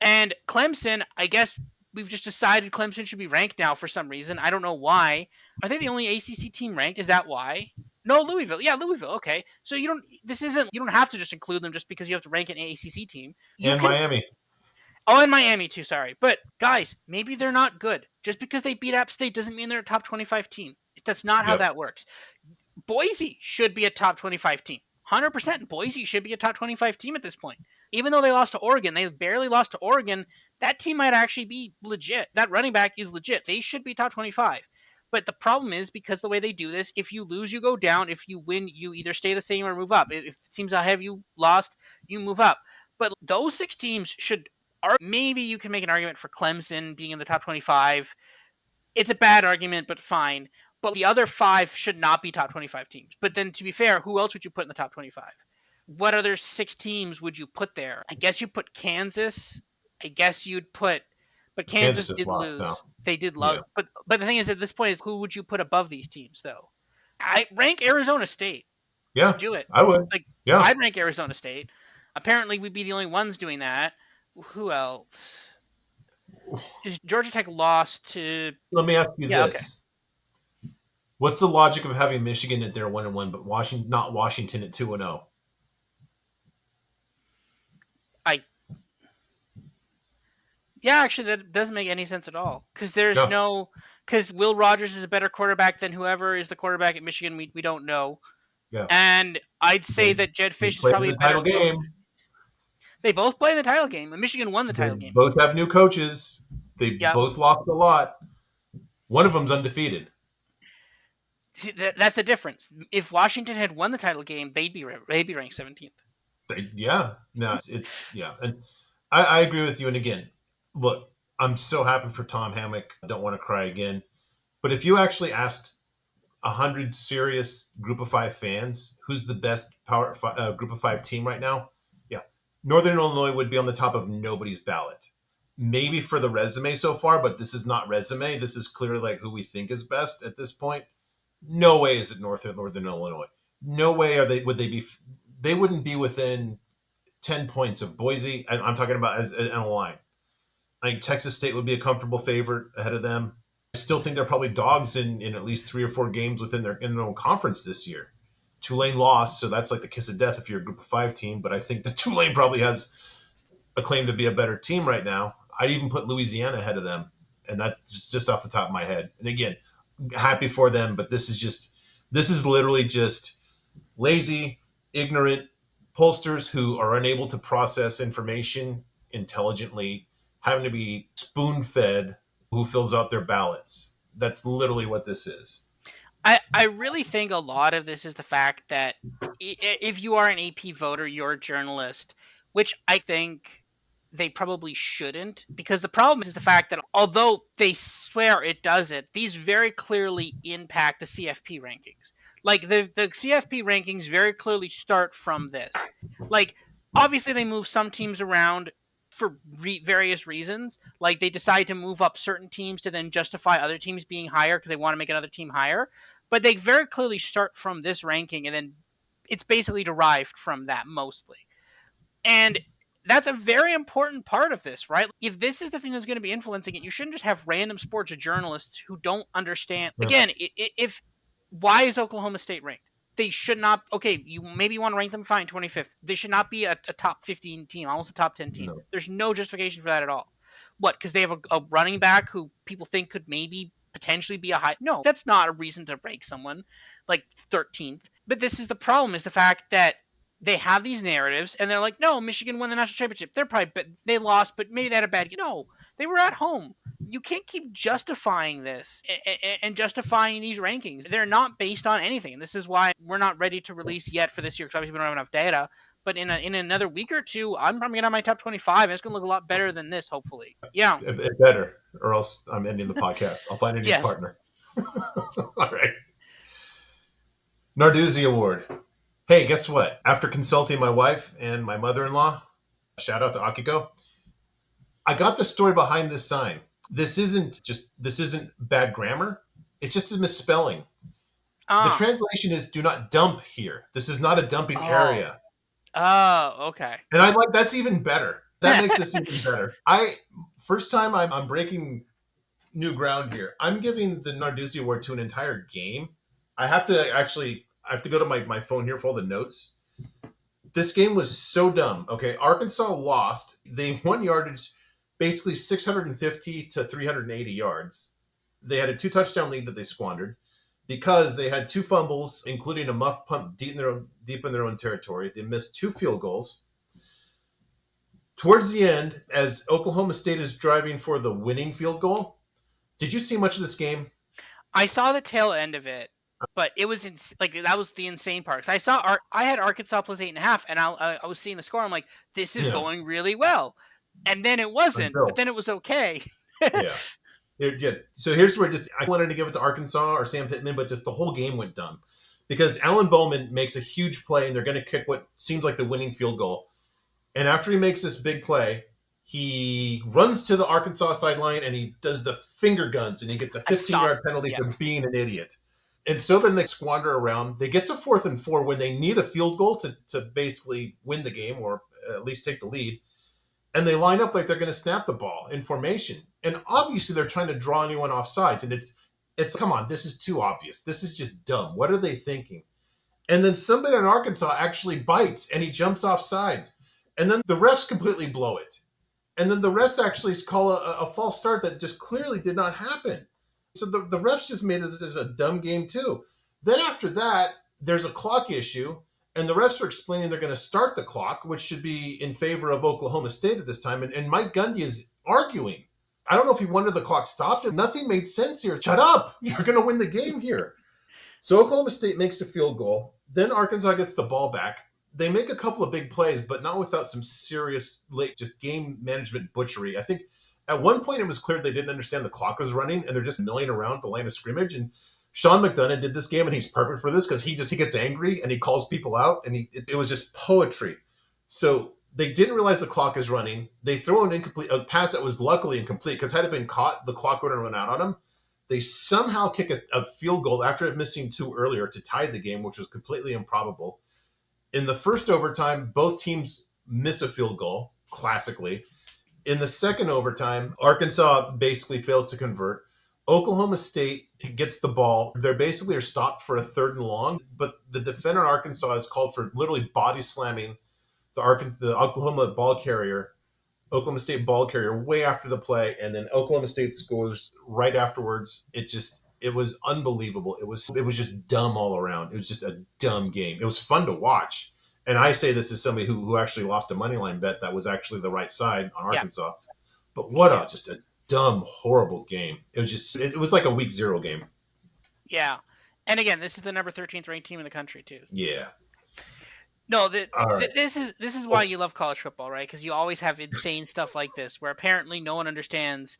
And Clemson, I guess we've just decided Clemson should be ranked now for some reason. I don't know why. Are they the only ACC team ranked? Is that why? No, Louisville. Yeah, Louisville. Okay. So you don't have to just include them just because you have to rank an ACC team. You And can. Miami. Oh, and Miami too, sorry. But guys, maybe they're not good. Just because they beat App State doesn't mean they're a top 25 team. That's not how Yep. that works. Boise should be a top 25 team. 100% Boise should be a top 25 team at this point. Even though they lost to Oregon, they barely lost to Oregon. That team might actually be legit. That running back is legit. They should be top 25. But the problem is because the way they do this, if you lose, you go down. If you win, you either stay the same or move up. If teams have you lost, you move up. But those 6 teams should. Maybe you can make an argument for Clemson being in the top 25. It's a bad argument, but fine. But the other 5 should not be top 25 teams. But then, to be fair, who else would you put in the top 25? What other 6 teams would you put there? I guess you put Kansas. I guess you'd put, but Kansas Kansas just did lost now. lose. They did Yeah. lose. But the thing is, at this point, is who would you put above these teams though? I rank Arizona State. Yeah. Do it. I would. Like Yeah. I'd rank Arizona State. Apparently, we'd be the only ones doing that. Who else? Is Georgia Tech lost to? Let me ask you Yeah. Okay. this: what's the logic of having Michigan at their 1-1, but Washington not Washington at 2-0? I Yeah, actually, that doesn't make any sense at all. No. Because Will Rogers is a better quarterback than whoever is the quarterback at Michigan. We don't know. Yeah. And I'd say They that Jed they Fish is played in probably a the better title coach. game. They both play in the title game, and Michigan won the They title game. both have new coaches. They Yep. both lost a lot. One of them's undefeated. That's the difference. If Washington had won the title game, they'd be ranked 17th. Yeah. No, it's yeah. And I agree with you. And again, look, I'm so happy for Tom Hammock. I don't want to cry again. But if you actually asked 100 serious Group of Five fans who's the best Group of Five team right now, yeah, Northern Illinois would be on the top of nobody's ballot. Maybe for the resume so far, but this is not resume. This is clearly like who we think is best at this point. No way is it Northern Illinois. No way would they be. They wouldn't be within 10 points of Boise. I'm talking about as in a line. I think Texas State would be a comfortable favorite ahead of them. I still think they're probably dogs in at least 3 or 4 games within their own conference this year. Tulane lost, so that's like the kiss of death if you're a Group of Five team. But I think that Tulane probably has a claim to be a better team right now. I'd even put Louisiana ahead of them, and that's just off the top of my head. And again, happy for them, but this is literally just lazy, ignorant pollsters who are unable to process information intelligently, having to be spoon fed who fills out their ballots. That's literally what this is. I really think a lot of this is the fact that if you are an AP voter, you're a journalist, which I think they probably shouldn't, because the problem is the fact that although they swear it doesn't, these very clearly impact the CFP rankings. Like the CFP rankings very clearly start from this. Like obviously they move some teams around for various reasons. Like they decide to move up certain teams to then justify other teams being higher because they want to make another team higher. But they very clearly start from this ranking, and then it's basically derived from that mostly. And that's a very important part of this, right? If this is the thing that's going to be influencing it, you shouldn't just have random sports journalists who don't understand. Yeah. Again, if why is Oklahoma State ranked? They should not. Okay, you maybe want to rank them fine, 25th. They should not be a top 15 team, almost a top 10 team. No. There's no justification for that at all. What? Because they have a running back who people think could maybe potentially be a high. No, that's not a reason to rank someone like 13th. But this is the problem: is the fact that they have these narratives and they're like, no, Michigan won the national championship. They're probably they lost, but maybe they had a bad game. No, they were at home. You can't keep justifying this and justifying these rankings. They're not based on anything. And this is why we're not ready to release yet for this year because obviously we don't have enough data. But in another week or two, I'm probably gonna have my top 25, and it's gonna look a lot better than this, hopefully. Yeah. It better, or else I'm ending the podcast. I'll find a new Yes. partner. All right. Narduzzi Award. Hey, guess what? After consulting my wife and my mother-in-law, shout out to Akiko, I got the story behind this sign. This isn't bad grammar. It's just a misspelling. The Ah. translation is do not dump here. This is not a dumping Oh. area. Oh. Okay. And I like that's even better. That makes this even better. I first time I'm breaking new ground here. I'm giving the Narduzzi Award to an entire game. I have to go to my phone here for all the notes. This game was so dumb. Okay, Arkansas lost. They won yardage basically 650 to 380 yards. They had a 2 touchdown lead that they squandered because they had 2 fumbles, including a muff punt deep in their own territory. They missed 2 field goals. Towards the end, as Oklahoma State is driving for the winning field goal, did you see much of this game? I saw the tail end of it, but it was like that was the insane part. 'Cause I had Arkansas plus 8.5, and I was seeing the score. I'm like, this is Yeah, going really well, and then it wasn't. But until then it was okay. yeah. Yeah. So here's where just I wanted to give it to Arkansas or Sam Pittman, but just the whole game went dumb because Alan Bowman makes a huge play and they're going to kick what seems like the winning field goal. And after he makes this big play, he runs to the Arkansas sideline and he does the finger guns and he gets a I saw. yard penalty Yeah, for being an idiot. And so then they squander around. They get to 4th and 4 when they need a field goal to basically win the game or at least take the lead. And they line up like they're going to snap the ball in formation. And obviously they're trying to draw anyone off sides. And it's come on, this is too obvious. This is just dumb. What are they thinking? And then somebody in Arkansas actually bites and he jumps off sides. And then the refs completely blow it. And then the refs actually call a false start that just clearly did not happen. So the refs just made this as a dumb game too. Then after that, there's a clock issue, and the refs are explaining they're going to start the clock, which should be in favor of Oklahoma State at this time. And Mike Gundy is arguing. I don't know if he wondered the clock stopped. And nothing made sense here. Shut up! You're going to win the game here. So Oklahoma State makes a field goal. Then Arkansas gets the ball back. They make a couple of big plays, but not without some serious late just game management butchery. I think at one point it was clear they didn't understand the clock was running and they're just milling around the line of scrimmage. And Sean McDonough did this game and he's perfect for this because he gets angry and he calls people out and it was just poetry. So they didn't realize the clock is running. They throw a pass that was luckily incomplete because had it been caught, the clock would have run out on them. They somehow kick a field goal after missing 2 earlier to tie the game, which was completely improbable. In the first overtime, both teams miss a field goal, classically. In the second overtime, Arkansas basically fails to convert. Oklahoma State gets the ball. They basically are stopped for a 3rd and long, but the defender in Arkansas is called for literally body slamming the Oklahoma State ball carrier way after the play, and then Oklahoma State scores right afterwards. It was unbelievable. It was just dumb all around. It was just a dumb game. It was fun to watch. And I say this as somebody who actually lost a money line bet that was actually the right side on yeah, Arkansas. But me what too. a just a dumb, horrible game. It was like a week 0 game. Yeah, and again, this is the number 13th ranked team in the country too. Yeah. No, All right. this is why you love college football, right? Because you always have insane stuff like this, where apparently no one understands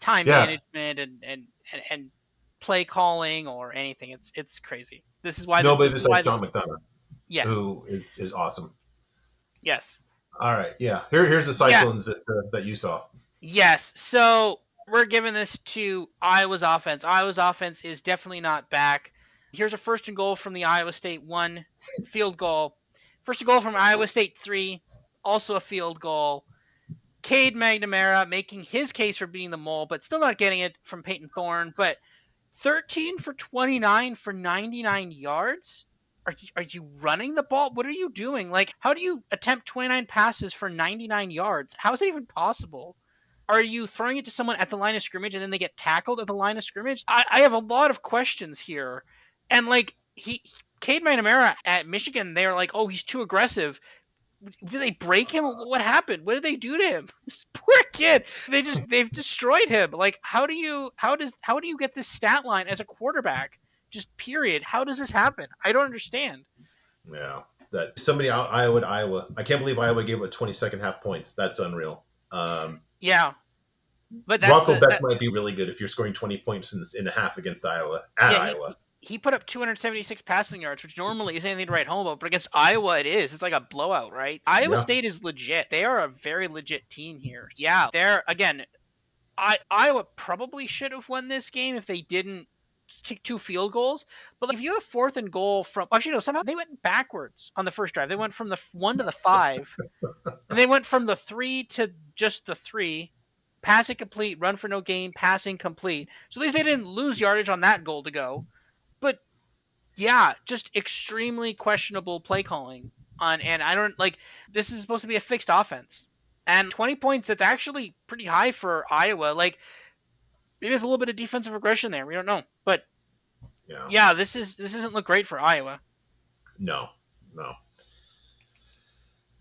time Yeah. management and play calling or anything. It's crazy. This is why Nobody this is why besides Sean this. McDonough, Yeah. who is awesome. Yes. All right. Yeah. Here's the Yeah. cyclones that you saw. Yes. So we're giving this to Iowa's offense. Iowa's offense is definitely not back. Here's a first and goal from the Iowa State 1 field goal. First and goal from Iowa State 3, also a field goal. Cade McNamara making his case for being the mole, but still not getting it from Peyton Thorne. But 13 for 29 for 99 yards? Are you running the ball? What are you doing? Like, how do you attempt 29 passes for 99 yards? How is that even possible? Are you throwing it to someone at the line of scrimmage and then they get tackled at the line of scrimmage? I have a lot of questions here. And like Cade McNamara at Michigan, they're like, oh, he's too aggressive. Did they break him? What happened? What did they do to him? This poor kid. They've destroyed him. Like, how do you get this stat line as a quarterback? Just period. How does this happen? I don't understand. Yeah. That somebody out Iowa. I can't believe Iowa gave up 20 second half points. That's unreal. Yeah, but that's Rocco the Beck that might be really good if you're scoring 20 points in a half against Iowa at yeah, Iowa. he put up 276 passing yards, which normally is anything to write home about, but against Iowa it is. It's like a blowout, right? Iowa Yeah. State is legit. They are a very legit team here. Yeah, they're again. Iowa probably should have won this game if they didn't kick two field goals. But like, if you have fourth and goal from actually no, somehow they went backwards on the first drive. They went from the 1 to the 5, and they went from the 3 to just the 3. Passing complete, run for no gain, passing complete. So at least they didn't lose yardage on that goal to go. But yeah, just extremely questionable play calling on, and I don't like, this is supposed to be a fixed offense. And 20 points, that's actually pretty high for Iowa. Like, maybe there's a little bit of defensive aggression there. We don't know. But Yeah. yeah, this doesn't look great for Iowa. No. No.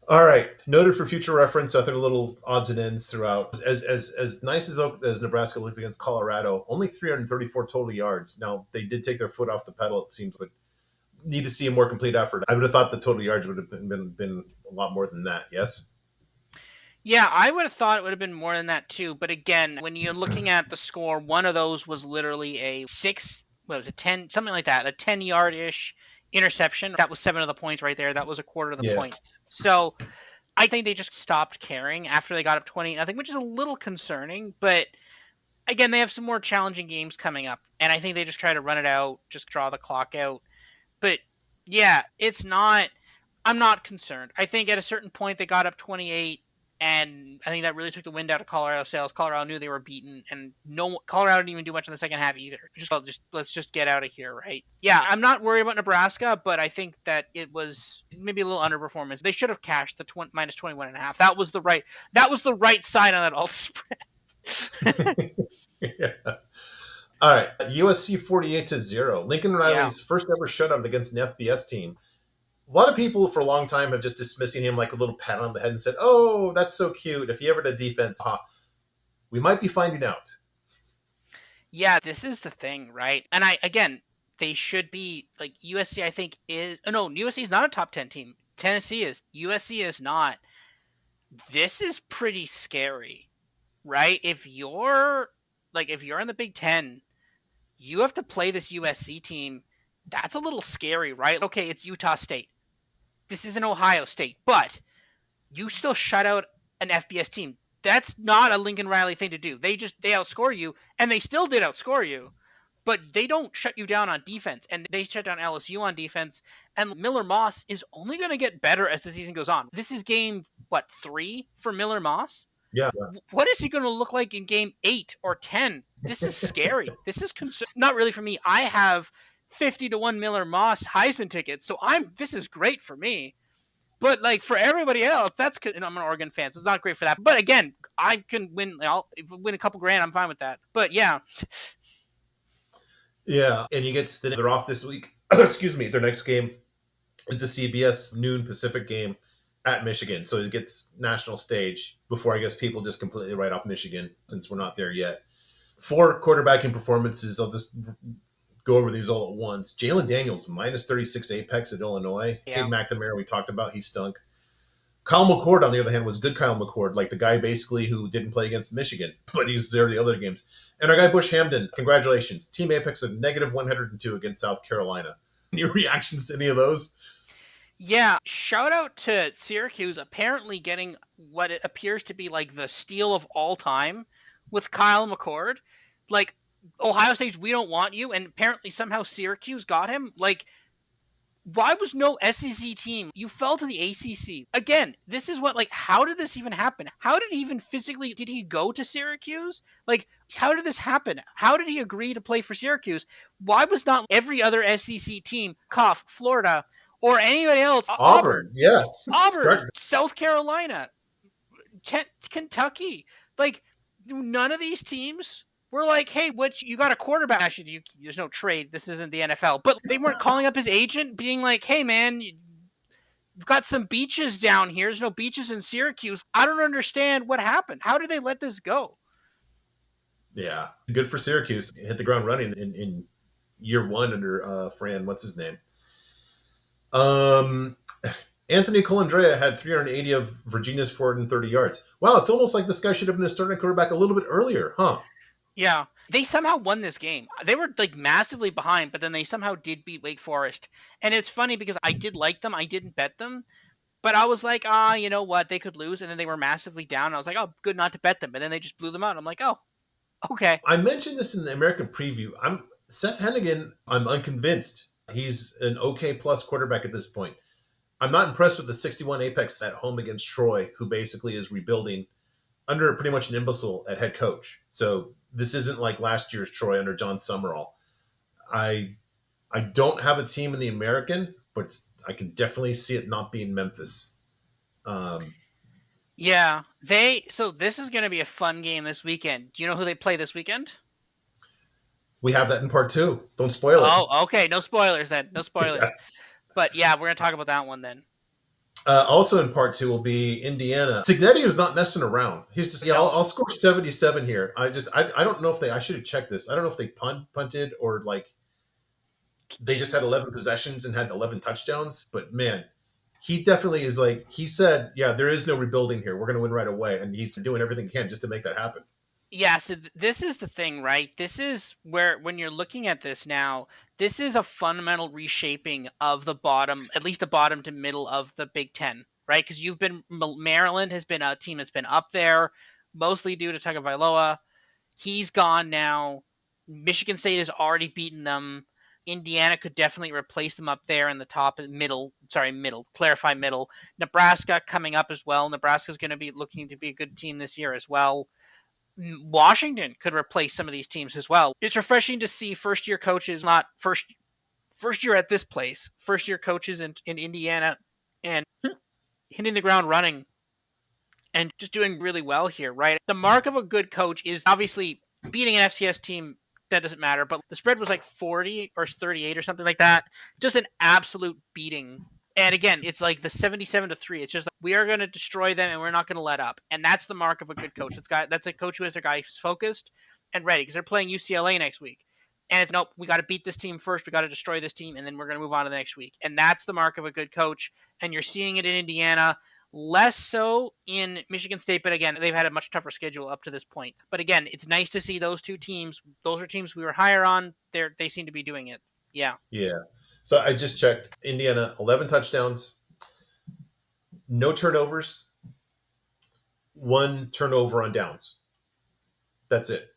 All right. Noted for future reference, other little odds and ends throughout. As nice as Nebraska looked against Colorado, only 334 total yards. Now they did take their foot off the pedal, it seems, but need to see a more complete effort. I would have thought the total yards would have been a lot more than that. Yes. Yeah, I would have thought it would have been more than that too. But again, when you're looking at the score, one of those was literally a six, what was it, 10, something like that, a 10-yard ish interception. That was 7 of the points right there. That was a quarter of the Yeah. points. So I think they just stopped caring after they got up 20-0, which is a little concerning. But again, they have some more challenging games coming up. And I think they just try to run it out, just draw the clock out. But yeah, I'm not concerned. I think at a certain point they got up 28, and I think that really took the wind out of Colorado sails. Colorado knew they were beaten, and no Colorado didn't even do much in the second half either. Just let's just get out of here, right? Yeah, I'm not worried about Nebraska, but I think that it was maybe a little underperformance. They should have cashed the minus 21 and a half. That was the right side on that alt spread. Yeah. All right. USC 48-0. Lincoln Yeah. Riley's first ever shutout against an FBS team. A lot of people for a long time have just dismissing him like a little pat on the head and said, "Oh, that's so cute. If he ever did defense, we might be finding out." Yeah, this is the thing, right? And they should be like USC. I think is oh, no, USC is not a top 10 team. Tennessee is. USC is not. This is pretty scary, right? If you're in the Big Ten, you have to play this USC team. That's a little scary, right? Okay, it's Utah State. This isn't Ohio State, but you still shut out an FBS team. That's not a Lincoln Riley thing to do. They outscore you, and they still did outscore you, but they don't shut you down on defense, and they shut down LSU on defense. And Miller Moss is only going to get better as the season goes on. This is game what 3 for Miller Moss. Yeah. What is he going to look like in game 8 or 10? This is scary. This is not really for me. I have 50-1 Miller Moss Heisman tickets, so this is great for me. But like for everybody else, and I'm an Oregon fan, so it's not great for that. But again, I can win. If I win a couple grand, I'm fine with that. But yeah, Yeah. And you get they're off this week. Excuse me. Their next game is a CBS noon Pacific game at Michigan. So it gets national stage before I guess people just completely write off Michigan since we're not there yet. 4 quarterbacking performances. I'll just go over these all at once. Jalen Daniels, minus 36 apex at Illinois. Yeah. Cade McNamara, we talked about, he stunk. Kyle McCord, on the other hand, was good Kyle McCord, like the guy basically who didn't play against Michigan, but he was there the other games. And our guy Bush Hamden, congratulations. Team Apex of negative 102 against South Carolina. Any reactions to any of those? Yeah, shout out to Syracuse apparently getting what it appears to be like the steal of all time with Kyle McCord. Like, Ohio State's we don't want you, and apparently somehow Syracuse got him. Like, why was no SEC team? You fell to the ACC. Again, this is what, like, how did this even happen? How did he even physically, did he go to Syracuse? Like, how did this happen? How did he agree to play for Syracuse? Why was not every other SEC team, cough, Florida, or anybody else, Auburn, Auburn, yes. Auburn, Start. South Carolina, Kentucky. Like, none of these teams were like, hey, what, you got a quarterback. Actually, there's no trade. This isn't the NFL. But they weren't calling up his agent, being like, hey, man, we've got some beaches down here. There's no beaches in Syracuse. I don't understand what happened. How did they let this go? Yeah, good for Syracuse. Hit the ground running in year one under Fran. What's his name? Um, Anthony Colandrea had 380 of Virginia's 430 yards. Wow, it's almost like this guy should have been a starting quarterback a little bit earlier, huh? Yeah, they somehow won this game. They were like massively behind, but then they somehow did beat Wake Forest. And it's funny because I did like them. I didn't bet them, but I was like, you know what? They could lose. And then they were massively down. I was like, oh, good not to bet them. And then they just blew them out. I'm like, oh, okay. I mentioned this in the American preview. I'm Seth Hennigan. I'm unconvinced. He's an okay plus quarterback at this point. I'm not impressed with the 61 apex at home against Troy, who basically is rebuilding under pretty much an imbecile at head coach. So this isn't like last year's Troy under John Summerall. I I don't have a team in the American, but I can definitely see it not being Memphis. Um, Yeah, so this is going to be a fun game this weekend. Do you know who they play this weekend? we have that in part two. Don't spoil it. Oh, okay. No spoilers then. No spoilers. Yes. But yeah, we're going to talk about that one then. Also in part two will be Indiana. Signetti is not messing around. He's just No. I'll score 77 here. I don't know if they I should have checked this. I don't know if they punted or like they just had 11 possessions and had 11 touchdowns. But man, he definitely is like he said. Yeah, there is no rebuilding here. We're going to win right away, and he's doing everything he can just to make that happen. Yeah, so this is the thing, right? This is where, when you're looking at this now, this is a fundamental reshaping of the bottom, at least the bottom to middle of the Big Ten, right? Because Maryland has been a team that's been up there, mostly due to Tagovailoa. He's gone now. Michigan State has already beaten them. Indiana could definitely replace them up there in the top middle. Sorry, middle. Clarify middle. Nebraska coming up as well. Nebraska's going to be looking to be a good team this year as well. Washington could replace some of these teams as well. It's refreshing to see first year coaches, not first year at this place, first year coaches in Indiana and hitting the ground running and just doing really well here, right? The mark of a good coach is obviously beating an FCS team. That doesn't matter, but the spread was like 40 or 38 or something like that. Just an absolute beating. And again, it's like the 77-3. It's just like, we are going to destroy them and we're not going to let up. And that's the mark of a good coach. That's a coach who has their guys focused and ready, because they're playing UCLA next week. And it's, nope, we got to beat this team first. We got to destroy this team, and then we're going to move on to the next week. And that's the mark of a good coach. And you're seeing it in Indiana. Less so in Michigan State, but again, they've had a much tougher schedule up to this point. But again, it's nice to see those two teams. Those are teams we were higher on. They seem to be doing it. Yeah. Yeah. So I just checked. Indiana, 11 touchdowns, no turnovers, one turnover on downs. That's it.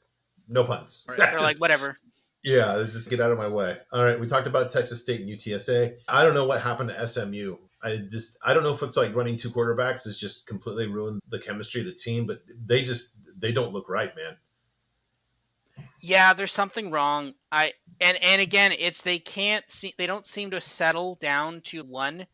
No punts. They're That's like, just whatever. yeah. Let's just get out of my way. All right. We talked about Texas State and UTSA. I don't know what happened to SMU. I don't know if it's like running two quarterbacks has just completely ruined the chemistry of the team, but they don't look right, man. Yeah, there's something wrong. And again, it's they don't seem to settle down to one.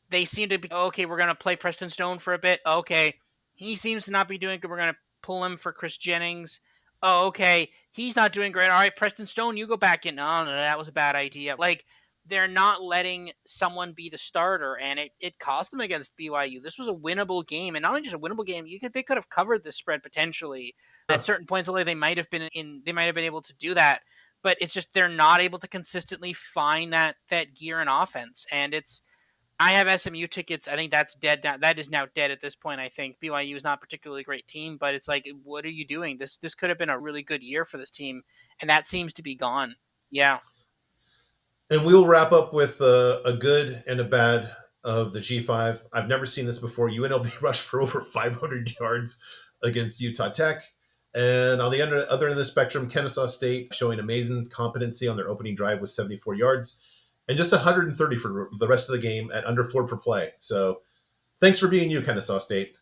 They seem to be, okay, we're gonna play Preston Stone for a bit. Okay, he seems to not be doing good. We're gonna pull him for Chris Jennings. Oh, okay, he's not doing great. All right, Preston Stone, you go back in. No, no, that was a bad idea. Like, they're not letting someone be the starter, and it cost them against BYU. This was a winnable game, and not only just a winnable game, they could have covered the spread potentially at certain points. Only they might have been able to do that. but it's just they're not able to consistently find that gear in offense. And I have SMU tickets. I think that's dead now. That is now dead at this point. I think BYU is not a particularly great team, but it's like, what are you doing? This could have been a really good year for this team, and that seems to be gone. Yeah. And we'll wrap up with a good and a bad of the G5. I've never seen this before. UNLV rushed for over 500 yards against Utah Tech. And on the other end of the spectrum, Kennesaw State showing amazing competency on their opening drive with 74 yards and just 130 for the rest of the game at under 4 per play. So thanks for being you, Kennesaw State.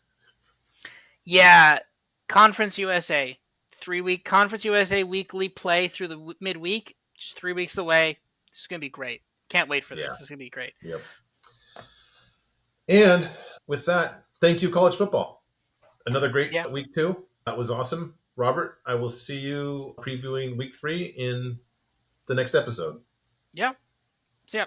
Yeah. Conference USA. 3-week Conference USA weekly play through the midweek. Just 3 weeks away. This is going to be great. Can't wait for this. Yeah. This is going to be great. Yep. And with that, thank you, college football. Another great Yeah. week, too. That was awesome. Robert, I will see you previewing week 3 in the next episode. Yeah. See ya.